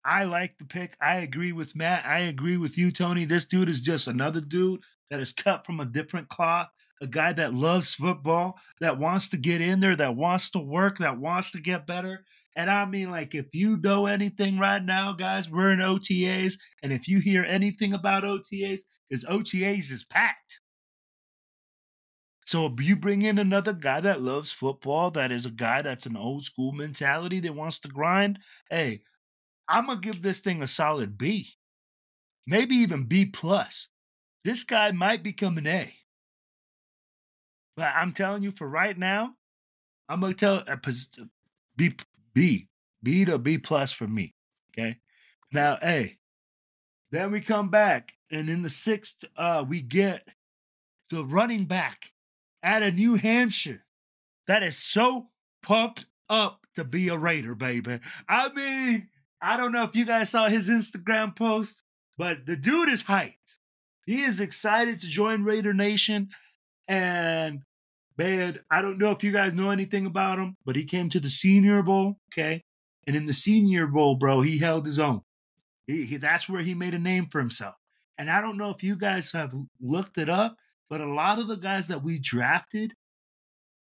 I like the pick. I agree with Matt. I agree with you, Tony. This dude is just another dude that is cut from a different cloth, a guy that loves football, that wants to get in there, that wants to work, that wants to get better. And I mean, like, if you know anything right now, guys, we're in OTAs. And if you hear anything about OTAs, is OTAs is packed. So you bring in another guy that loves football, that is a guy that's an old school mentality that wants to grind. Hey, I'm going to give this thing a solid B, maybe even B plus. This guy might become an A. But I'm telling you, for right now, I'm going to tell B to B plus for me. Okay. Now, hey, then we come back, and in the 6th, we get the running back out of New Hampshire that is so pumped up to be a Raider, baby. I mean, I don't know if you guys saw his Instagram post, but the dude is hyped. He is excited to join Raider Nation. And, man, I don't know if you guys know anything about him, but he came to the Senior Bowl, okay? And in the Senior Bowl, bro, he held his own. That's where he made a name for himself. And I don't know if you guys have looked it up, but a lot of the guys that we drafted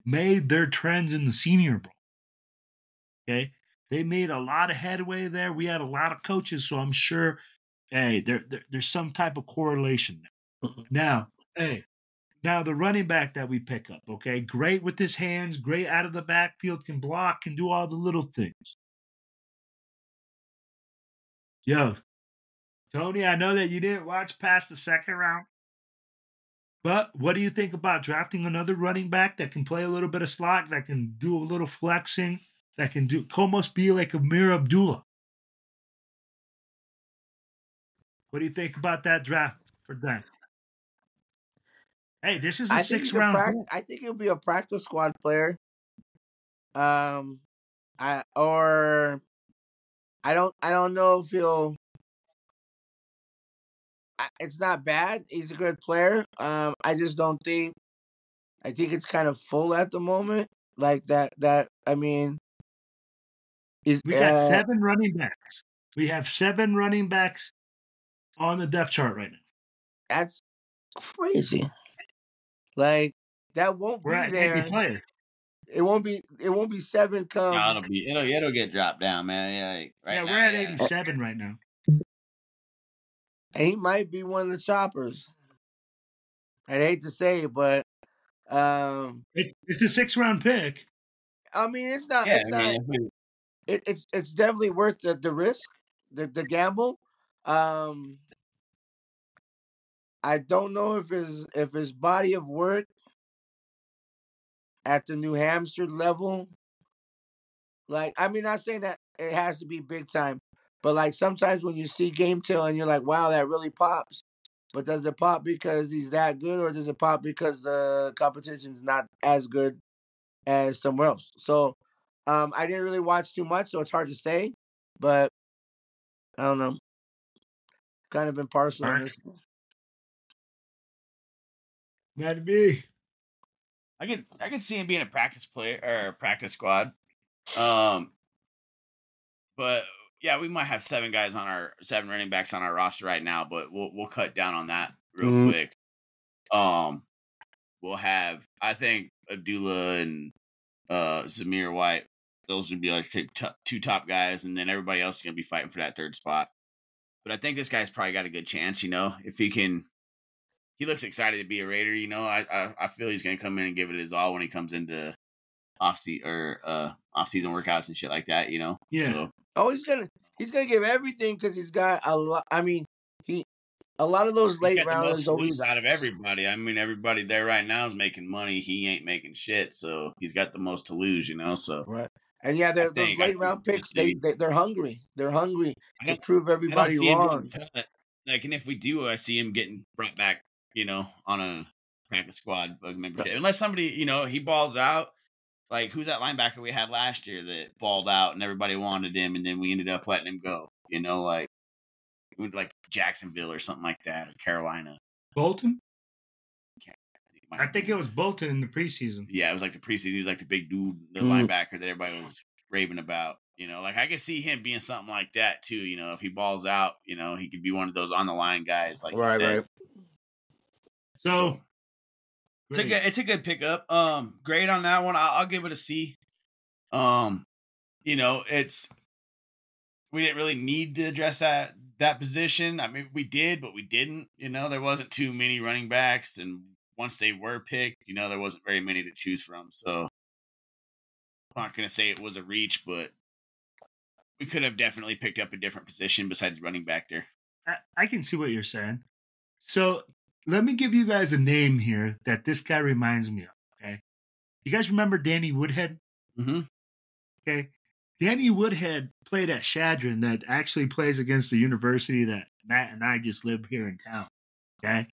made their trends in the Senior Bowl. Okay? They made a lot of headway there. We had a lot of coaches, so I'm sure, hey, there's some type of correlation there. Now, the running back that we pick up, okay? Great with his hands, great out of the backfield, can block, can do all the little things. Yo, Tony, I know that you didn't watch past the 2nd round, but what do you think about drafting another running back that can play a little bit of slot, that can do a little flexing, that can almost be like Amir Abdullah? What do you think about that draft for that? Hey, this is a 6th round. I think he'll be a practice squad player. I don't know if he'll. It's not bad. He's a good player. I just don't think. I think it's kind of full at the moment. Like that. I mean, we got 7 running backs. We have 7 running backs on the depth chart right now. That's crazy. Like that won't We're be there. Players. It won't be 7 come. No, it'll get dropped down, man. Yeah, we're at 87 right now. And he might be one of the choppers. I'd hate to say it, but it's a 6th round pick. I mean, it's not. Yeah, it's definitely worth the risk, the gamble. I don't know if his body of work at the New Hampshire level, like, I mean, not saying that it has to be big time, but like sometimes when you see game tail and you're like, wow, that really pops. But does it pop because he's that good, or does it pop because the competition's not as good as somewhere else? So I didn't really watch too much, so it's hard to say. But I don't know. Kind of impartial on this. That'd be. I could see him being a practice player or a practice squad. But yeah, we might have 7 running backs on our roster right now, but we'll cut down on that real quick. We'll have, I think, Abdullah and Zamir White. Those would be like 2 top guys, and then everybody else is going to be fighting for that 3rd spot. But I think this guy's probably got a good chance, if he can. He looks excited to be a Raider, I feel he's going to come in and give it his all when he comes into off-season workouts and shit like that, Yeah. So. Oh, he's gonna give everything because he's got a lot. I mean, a lot of those late rounders always out of everybody. I mean, everybody there right now is making money. He ain't making shit, so he's got the most to lose, So right. And yeah, those late round picks, they're hungry. They're hungry to prove everybody wrong. Like, and if we do, I see him getting brought back, on a practice squad membership. Unless somebody, he balls out like who's that linebacker we had last year that balled out and everybody wanted him, and then we ended up letting him go. You know, like Jacksonville or something like that, or Carolina. Bolton? Might I have think been. it was Bolton in the preseason. Yeah, it was like the preseason. He was like the big dude, the linebacker that everybody was raving about. You know, like I could see him being something like that too. You know, if he balls out, you know, he could be one of those on the line guys, like you said. Right. So it's a good pickup. Grade on that one, I'll give it a C. You know, we didn't really need to address that position. I mean, we did, but we didn't. You know, there wasn't too many running backs, and once they were picked, you know, there wasn't very many to choose from. So I'm not gonna say it was a reach, but we could have definitely picked up a different position besides running back there. I can see what you're saying. So let me give you guys a name here that this guy reminds me of. Okay, you guys remember Danny Woodhead? Mm-hmm. Okay, Danny Woodhead played at Shadron, that actually plays against the university that Matt and I just live here in town. Okay,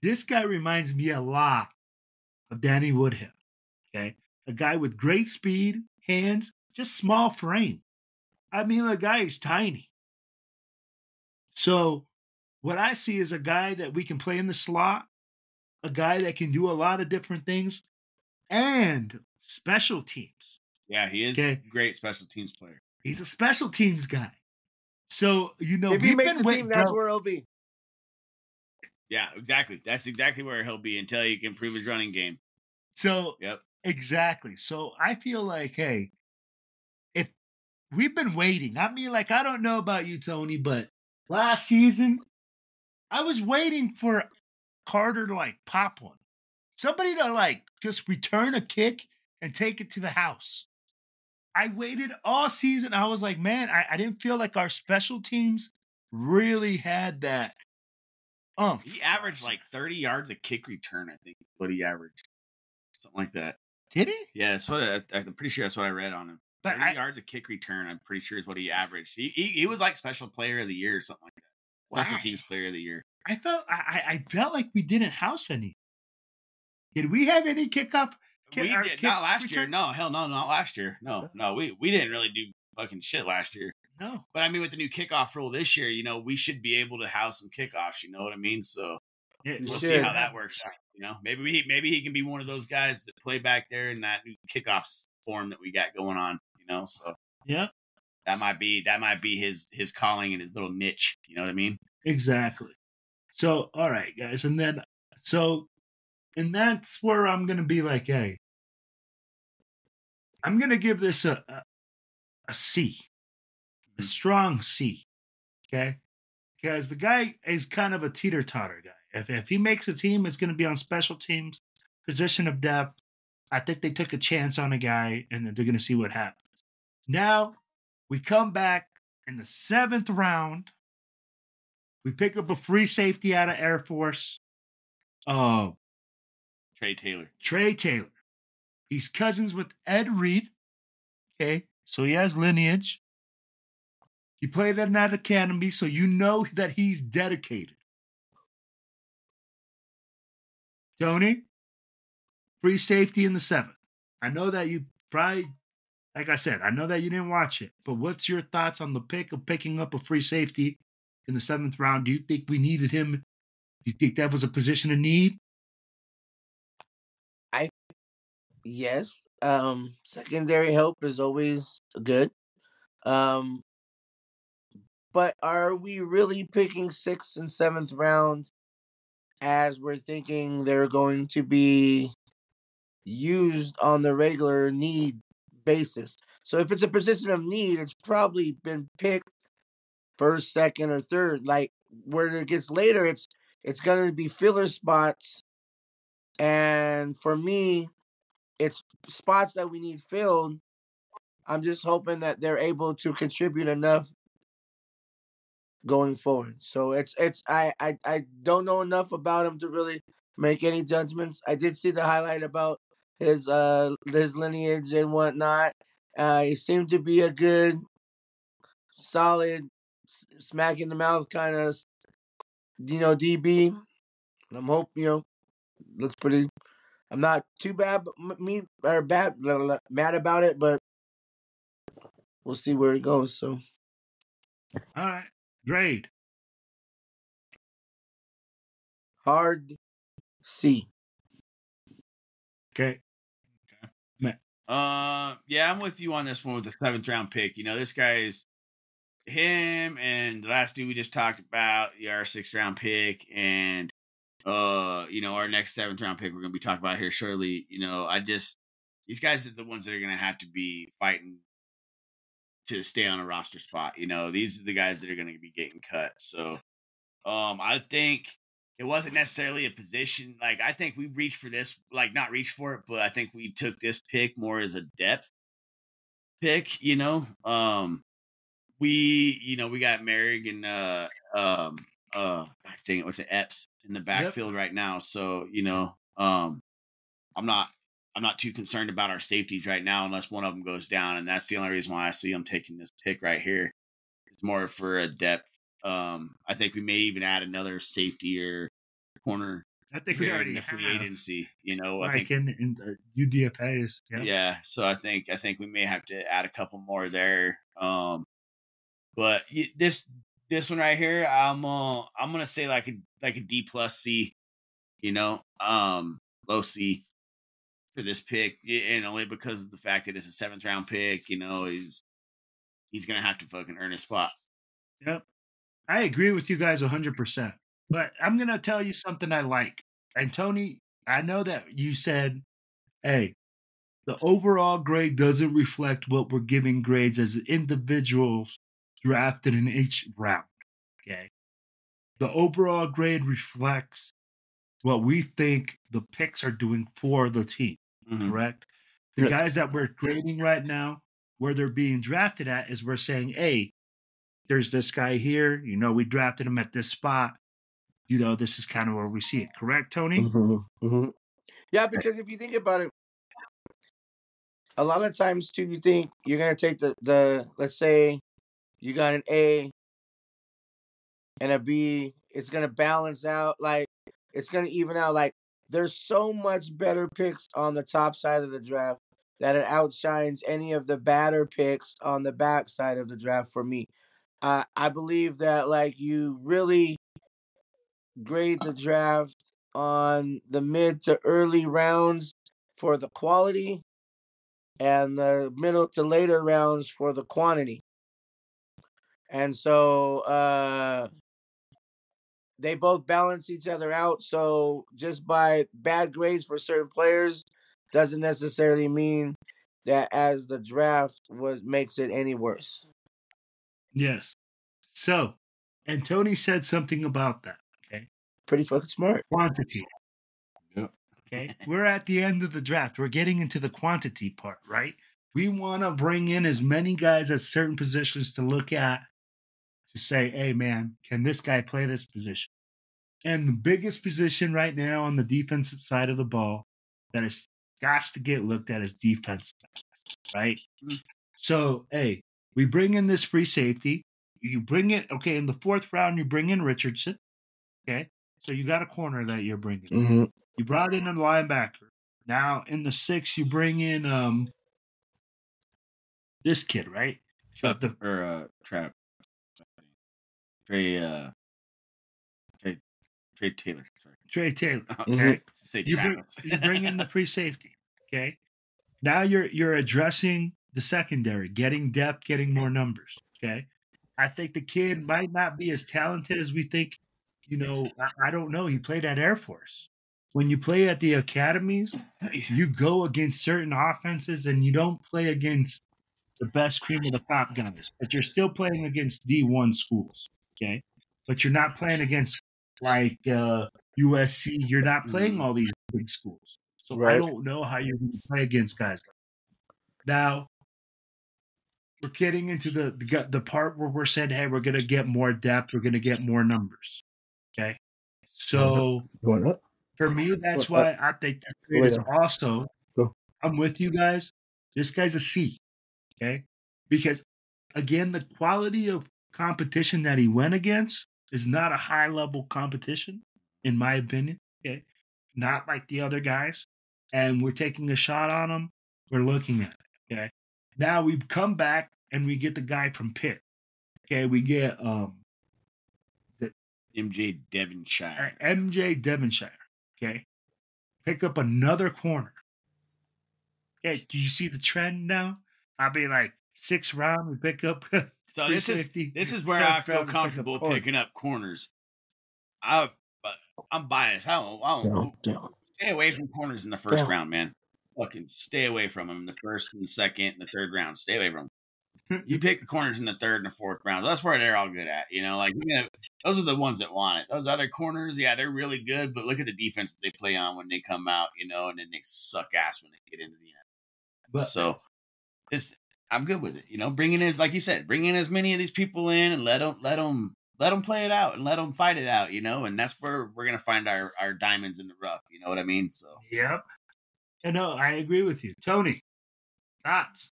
this guy reminds me a lot of Danny Woodhead. Okay, a guy with great speed, hands, just small frame. I mean, the guy is tiny. So what I see is a guy that we can play in the slot, a guy that can do a lot of different things, and special teams. Yeah, he is a great special teams player. He's a special teams guy. So, you know, if he makes the team, that's where he'll be. Yeah, exactly. That's exactly where he'll be until he can prove his running game. So, exactly. So I feel like, hey, if we've been waiting, I mean, like, I don't know about you, Tony, but last season, I was waiting for Carter to like pop one. Somebody to like just return a kick and take it to the house. I waited all season. I was like, man, I didn't feel like our special teams really had that. He averaged like 30 yards a kick return, I think, what he averaged. Something like that. Did he? Yeah, that's what I'm pretty sure that's what I read on him. But 30 yards a kick return, I'm pretty sure is what he averaged. He was like special player of the year or something like that. Wow. Special teams player of the year. I felt like we didn't house any. Did we have any kickoff? We did not last year. No, hell no, not last year. No, we didn't really do fucking shit last year. No. But I mean, with the new kickoff rule this year, you know, we should be able to house some kickoffs. You know what I mean? So we'll see how that works out. You know, maybe he can be one of those guys that play back there in that new kickoffs form that we got going on. You know, so yeah, that might be his calling and his little niche. You know what I mean? Exactly. So all right, guys, and that's where I'm gonna be like, hey, I'm gonna give this a C, a strong C, okay? Because the guy is kind of a teeter-totter guy. If he makes a team, it's gonna be on special teams, position of depth. I think they took a chance on a guy, and they're gonna see what happens. Now we come back in the 7th round. We pick up a free safety out of Air Force. Trey Taylor. He's cousins with Ed Reed. Okay, so he has lineage. He played at that academy, so you know that he's dedicated. Tony, free safety in the 7th. I know that you probably, like I said, I know that you didn't watch it, but what's your thoughts on the pick of picking up a free safety in the 7th round? Do you think we needed him? Do you think that was a position of need? Yes. Secondary help is always good. But are we really picking 6th and 7th round as we're thinking they're going to be used on the regular need basis? So if it's a position of need, it's probably been picked 1st, 2nd, or 3rd. Like where it gets later, it's going to be filler spots. And for me, it's spots that we need filled. I'm just hoping that they're able to contribute enough going forward. So I don't know enough about him to really make any judgments. I did see the highlight about his lineage and whatnot. He seemed to be a good, solid, smack in the mouth kind of, DB. I'm hoping, looks pretty I'm not too mad about it, but we'll see where it goes. So, All right. Grade. hard C. Okay. Yeah, I'm with you on this one with the 7th round pick. You know, this guy's him and the last dude we just talked about, our 6th round pick, and our next 7th round pick we're gonna be talking about here shortly. These guys are the ones that are gonna have to be fighting to stay on a roster spot. These are the guys that are gonna be getting cut. So I think it wasn't necessarily a position. Like, I think we reached for this, like, not reached for it, but I think we took this pick more as a depth pick, We got Merrick and gosh dang it, what's it, Epps in the backfield right now. So, I'm not too concerned about our safeties right now unless one of them goes down, and that's the only reason why I see them taking this pick right here. It's more for a depth. I think we may even add another safety or corner. I think we already in the free agency. Like, I think in the UDFAs. Yeah. So I think we may have to add a couple more there. But this one right here, I'm gonna say like a D plus C. Low C for this pick, and only because of the fact that it's a 7th round pick. He's gonna have to fucking earn a spot. Yep. I agree with you guys 100%. But I'm going to tell you something I like. And Tony, I know that you said, hey, the overall grade doesn't reflect what we're giving grades as individuals drafted in each round. Okay. The overall grade reflects what we think the picks are doing for the team. Mm-hmm. Correct? The guys that we're grading right now, where they're being drafted at, is we're saying, hey, there's this guy here. We drafted him at this spot. This is kind of where we see it. Correct, Tony? Mm-hmm. Mm-hmm. Yeah, because if you think about it, a lot of times too, you think you're gonna take the let's say you got an A and a B, it's gonna balance out, like it's gonna even out. Like, there's so much better picks on the top side of the draft that it outshines any of the badder picks on the back side of the draft for me. I believe that, like, you really grade the draft on the mid to early rounds for the quality and the middle to later rounds for the quantity. And so they both balance each other out. So just by bad grades for certain players doesn't necessarily mean that as the draft makes it any worse. Yes. So, and Tony said something about that. Okay. Pretty fucking smart. Quantity. Yep. Okay. We're at the end of the draft. We're getting into the quantity part, right? We want to bring in as many guys at certain positions to look at to say, hey, man, can this guy play this position? And the biggest position right now on the defensive side of the ball that is got to get looked at is defensive, right? Mm-hmm. So, hey, we bring in this free safety. You bring it, okay, in the 4th round, you bring in Richardson, okay? So you got a corner that you're bringing. Mm-hmm. You brought in a linebacker. Now, in the 6th, you bring in this kid, right? Trap. Trey Taylor. Sorry. Trey Taylor. Okay. Mm-hmm. You bring in the free safety, okay? Now you're addressing the secondary, getting depth, getting more numbers, okay? I think the kid might not be as talented as we think. I don't know. He played at Air Force. When you play at the academies, you go against certain offenses and you don't play against the best cream of the crop guys, but you're still playing against D1 schools, okay? But you're not playing against like USC. You're not playing all these big schools. So right. I don't know how you're going to play against guys like that. Now, we're getting into the part where we're saying, hey, we're going to get more depth. We're going to get more numbers. Okay. So for me, that's why I think this grade is also, I'm with you guys. This guy's a C. Okay. Because again, the quality of competition that he went against is not a high level competition, in my opinion. Okay. Not like the other guys. and we're taking a shot on them, we're looking at it. Okay. Now we come back and we get the guy from Pitt. Okay, we get MJ Devonshire. MJ Devonshire. Okay. Pick up another corner. Okay, do you see the trend now? I'll be like 6th round, we pick up. So this is where I feel comfortable picking up corners. I'm biased. I don't stay away from corners in the first round, man. Fucking stay away from them in the first and the second and the third round. Stay away from them. You pick the corners in the third and the fourth round. That's where they're all good at. Like those are the ones that want it. Those other corners, yeah, they're really good, but look at the defense that they play on when they come out, and then they suck ass when they get into the end. But so I'm good with it. Bringing in, like you said, bringing as many of these people in and let them play it out and let them fight it out, and that's where we're gonna find our diamonds in the rough. You know what I mean? So yep. No, I agree with you, Tony. Thoughts?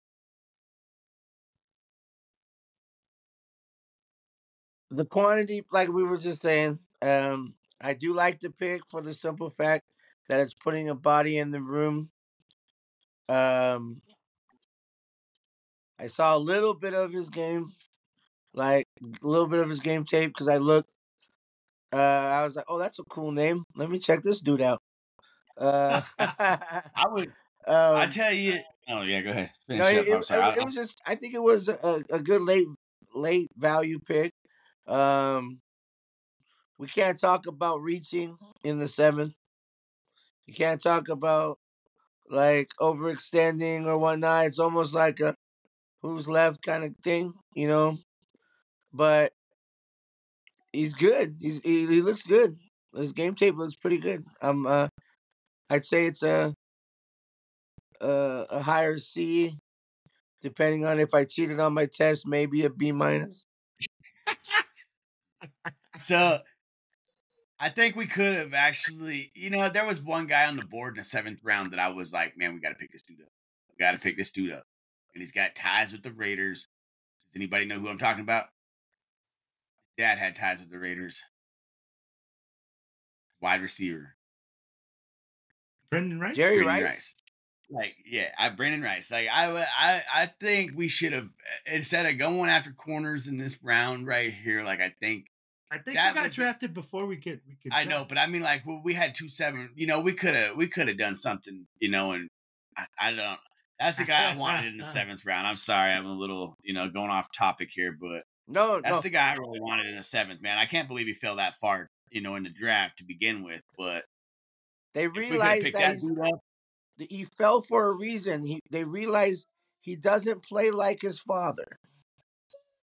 The quantity, like we were just saying, I do like the pick for the simple fact that it's putting a body in the room. I saw a little bit of his game, like a little bit of his game tape, because I looked. I was like, "Oh, that's a cool name. Let me check this dude out." I would. I tell you. Oh yeah, go ahead. No, it was just. I think it was a good late value pick. We can't talk about reaching in the 7th. You can't talk about like overextending or whatnot. It's almost like a who's left kind of thing, But he's good. He looks good. His game tape looks pretty good. I'd say it's a higher C, depending on if I cheated on my test, maybe a B-. So I think we could have actually, there was one guy on the board in the 7th round that I was like, man, we got to pick this dude up. We got to pick this dude up. And he's got ties with the Raiders. Does anybody know who I'm talking about? Dad had ties with the Raiders. Wide receiver. Brendan Rice? Jerry Rice. Like, yeah, Brandon Rice. Like, I think we should have, instead of going after corners in this round right here, like, I think he got drafted before we could. I know, but I mean, like, we had 2-7. We could have done something, and I don't. That's the guy I wanted in the 7th round. I'm sorry, I'm a little, going off topic here, but that's the guy I really wanted in the 7th, man. I can't believe he fell that far, in the draft to begin with. But they realized that he fell for a reason. They realized he doesn't play like his father.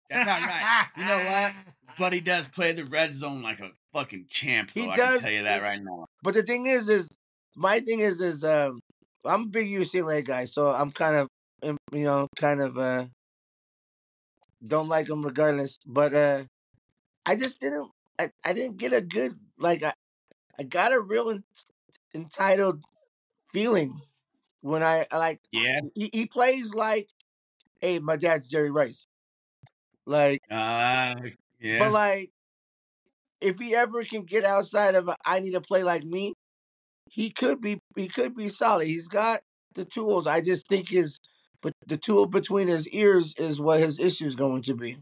That's not right. You know what? But he does play the red zone like a fucking champ, though. I can tell you that right now. But the thing is my thing is I'm a big UCLA guy, so I'm kind of don't like him regardless. But I just didn't. I didn't get a good I got a real entitled feeling when I like. Yeah. He plays like, hey, my dad's Jerry Rice. Like, yeah. But like, if he ever can get outside of I need to play like me, he could be solid. He's got the tools. I just think the tool between his ears is what his issue is going to be.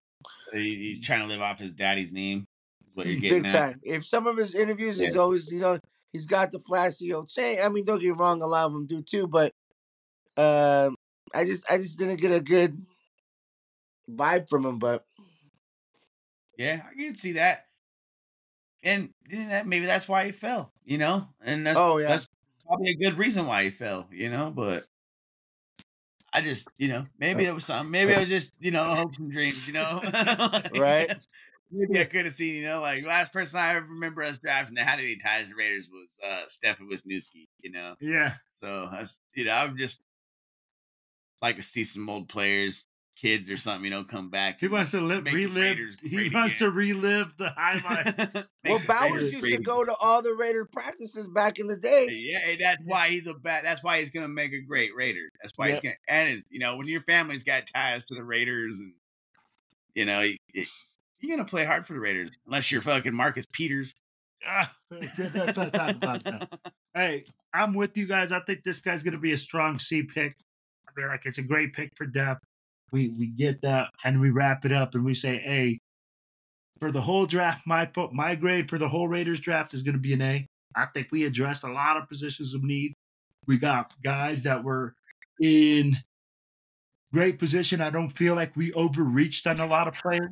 He's trying to live off his daddy's name. Is what you're getting big time. If some of his interviews is always, he's got the flashy old chain. I mean, don't get me wrong, a lot of them do too, but I just didn't get a good vibe from him. But yeah, I can see that. And maybe that's why he fell, and that's probably a good reason why he fell, but I just, maybe it was something, maybe it was just, hopes and dreams, right? Maybe I could have seen, like last person I remember us drafting that had any ties to the Raiders was Stefan Wisniewski, Yeah. So that's, I'm just like to see some old players, kids or something, come back. He wants to relive. He wants to relive the highlights. Well, Bowers used to go to all the Raider practices back in the day. Yeah, that's why he's that's why he's gonna make a great Raider. That's why he's gonna. And it's, when your family's got ties to the Raiders, and you're gonna play hard for the Raiders unless you're fucking Marcus Peters. Hey, I'm with you guys. I think this guy's going to be a strong C pick. I mean, like, it's a great pick for depth. We get that, and we wrap it up, and we say, hey, for the whole draft, my grade for the whole Raiders draft is going to be an A. I think we addressed a lot of positions of need. We got guys that were in great position. I don't feel like we overreached on a lot of players.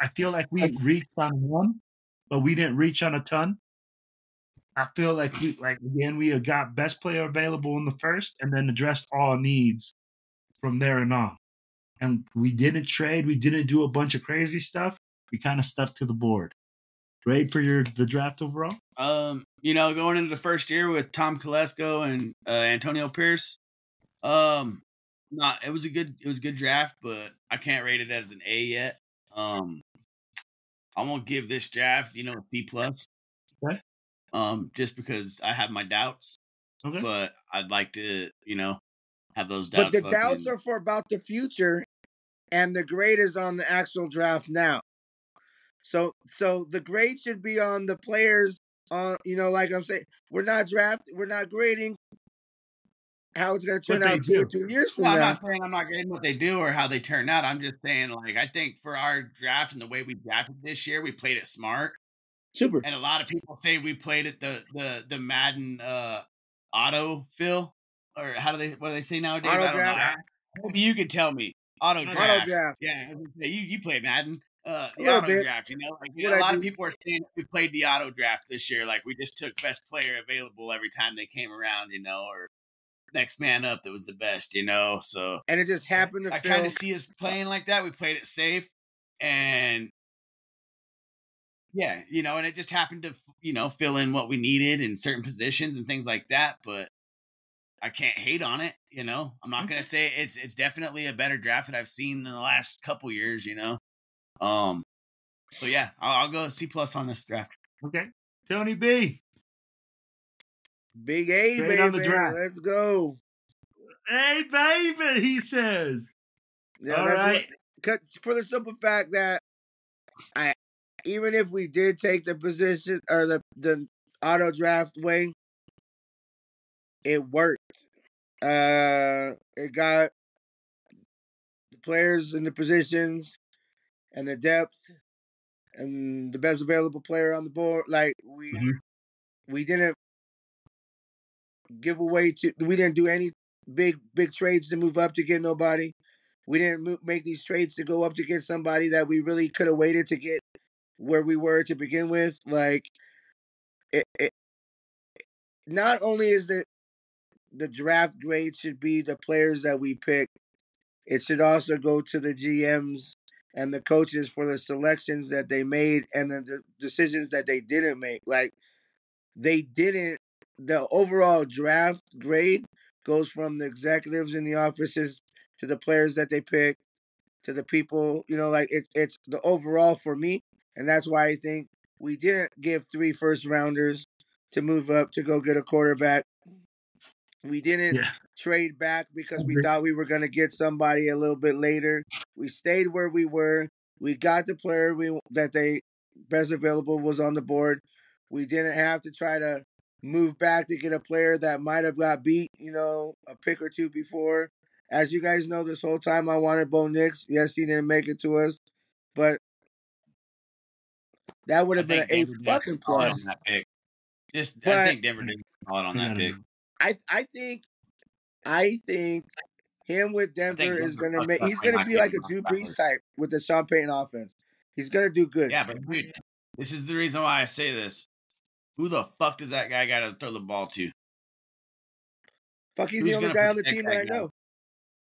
I feel like we reached on one, but we didn't reach on a ton. I feel like we got best player available in the first, and then addressed all needs from there and on. And we didn't trade. We didn't do a bunch of crazy stuff. We kind of stuck to the board. Grade for the draft overall? Going into the first year with Tom Kolesko and Antonio Pierce, it was a good draft, but I can't rate it as an A yet. I'm gonna give this draft, a C plus. Okay. Just because I have my doubts. Okay. But I'd like to, have those doubts. But the doubts are for about the future, and the grade is on the actual draft now. So the grade should be on the players. Like I'm saying, we're not grading how it's going to turn out 2 or 2 years from now. I'm not saying I'm not grading what they do or how they turn out. I'm just saying, I think for our draft and the way we drafted this year, we played it smart. Super. And a lot of people say we played it the Madden auto fill, or what do they say nowadays? Auto I don't draft. know. Maybe you can tell me. Auto draft. Yeah, you play Madden. The auto draft, a lot of people are saying we played the auto draft this year. Like, we just took best player available every time they came around, or next man up that was the best, so. And it just happened to I kind of see us playing like that. We played it safe, and yeah, and it just happened to, fill in what we needed in certain positions and things like that, but I can't hate on it, I'm not going to say it's definitely a better draft that I've seen in the last couple years, So yeah, I'll go C plus on this draft. Okay, Tony B. Big A, baby. On the draft. Let's go. Hey, baby, he says. Yeah, all right. For the simple fact that even if we did take the position or the auto draft way, it worked. It got the players in the positions and the depth and the best available player on the board. Like, we didn't we didn't do any big trades to move up to get nobody. We didn't make these trades to go up to get somebody that we really could have waited to get where we were to begin with. Like, it not only is the draft grade should be the players that we pick, it should also go to the GMs and the coaches for the selections that they made and the decisions that they didn't make. Like, the overall draft grade goes from the executives in the offices to the players that they pick to the people, it's the overall for me. And that's why I think we didn't give 3 first rounders to move up to go get a quarterback. We didn't trade back because we thought we were going to get somebody a little bit later. We stayed where we were. We got the player that they best available was on the board. We didn't have to try to move back to get a player that might have got beat, a pick or two before. As you guys know, this whole time I wanted Bo Nix. Yes, he didn't make it to us, but that would have been an A fucking plus. On that pick. I think Denver did solid on that pick. I think him with Denver is gonna make. He's gonna be like a Drew Brees type with the Sean Payton offense. He's gonna do good. Yeah, but dude, this is the reason why I say this. Who the fuck does that guy got to throw the ball to? Fuck, he's the only guy on the team that I know.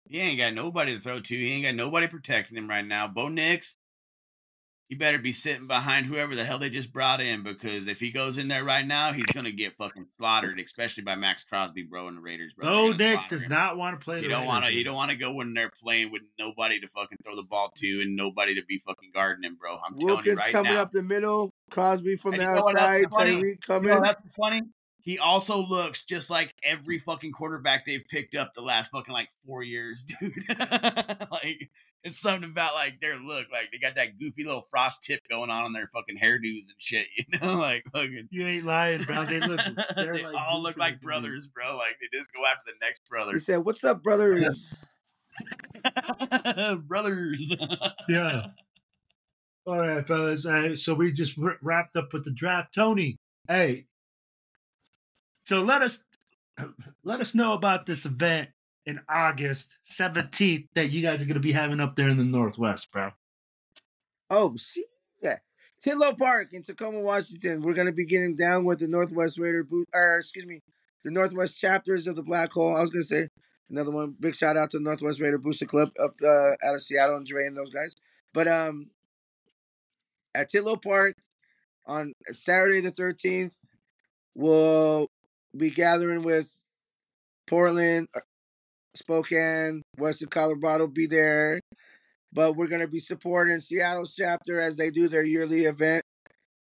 He ain't got nobody to throw to. He ain't got nobody protecting him right now. Bo Nix, he better be sitting behind whoever the hell they just brought in, because if he goes in there right now, he's going to get fucking slaughtered, especially by Max Crosby, bro, and the Raiders, bro. Bo Nix does not want to play the Raiders. You don't want to go when they're playing with nobody to fucking throw the ball to and nobody to be fucking guarding him, bro. I'm telling you right now. Wilkins coming up the middle, Crosby from the outside, Tyreek coming. That's funny. he also looks just like every fucking quarterback they've picked up the last fucking like 4 years, dude. Like, it's something about like their look, like they got that goofy little frost tip going on their fucking hairdos and shit, you know, like fucking. You ain't lying, bro. They look. They like all look goofy like looking, brothers, bro. Like they just go after the next brother. He said, "What's up, brothers?" Brothers. Yeah. All right, fellas. So we just wrapped up with the draft. Tony, hey. So let us know about this event in August 17th that you guys are going to be having up there in the Northwest, bro. Oh, shit. Yeah. Tidlow Park in Tacoma, Washington. We're going to be getting down with the Northwest Raider the Northwest chapters of the Black Hole. I was going to say another one. Big shout out to the Northwest Raider Booster Club up out of Seattle and Dre and those guys. But at Tidlow Park on Saturday the 13th, we'll be gathering with Portland, Spokane, Western Colorado be there. But we're going to be supporting Seattle's chapter as they do their yearly event.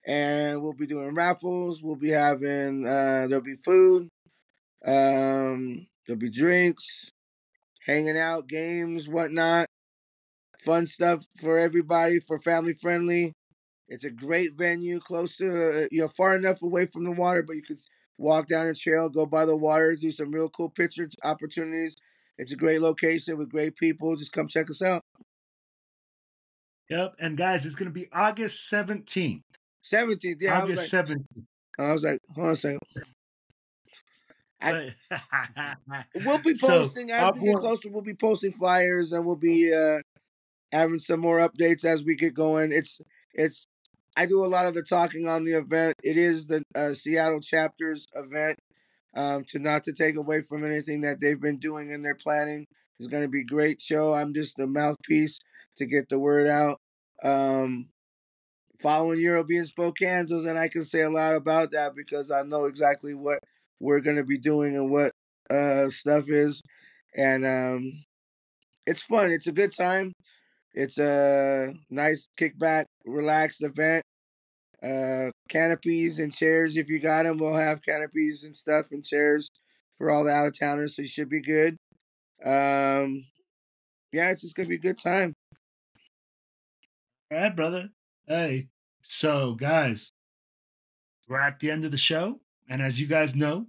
And we'll be doing raffles. We'll be having, there'll be food. There'll be drinks, hanging out, games, whatnot. Fun stuff for everybody, for family friendly. It's a great venue, close to, far enough away from the water, but you could walk down the trail, go by the water, do some real cool picture opportunities. It's a great location with great people. Just come check us out. Yep. And guys, it's going to be August 17th. 17th, yeah. August 17th. I was like, hold on a second. We'll be posting as we get closer. We'll be posting flyers and we'll be having some more updates as we get going. I do a lot of the talking on the event. It is the Seattle chapter's event. To take away from anything that they've been doing in their planning. It's going to be a great show. I'm just the mouthpiece to get the word out. Following European Spokane's, and I can say a lot about that because I know exactly what we're going to be doing and what stuff is. And it's fun. It's a good time. It's a nice kickback, relaxed event. Canopies and chairs, if you got them, we'll have canopies and stuff and chairs for all the out-of-towners, so you should be good. Yeah, it's just going to be a good time. All right, brother. Hey, so guys, we're at the end of the show. And as you guys know,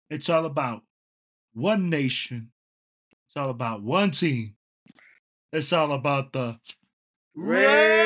it's all about one nation. It's all about one team. It's all about the Raiders.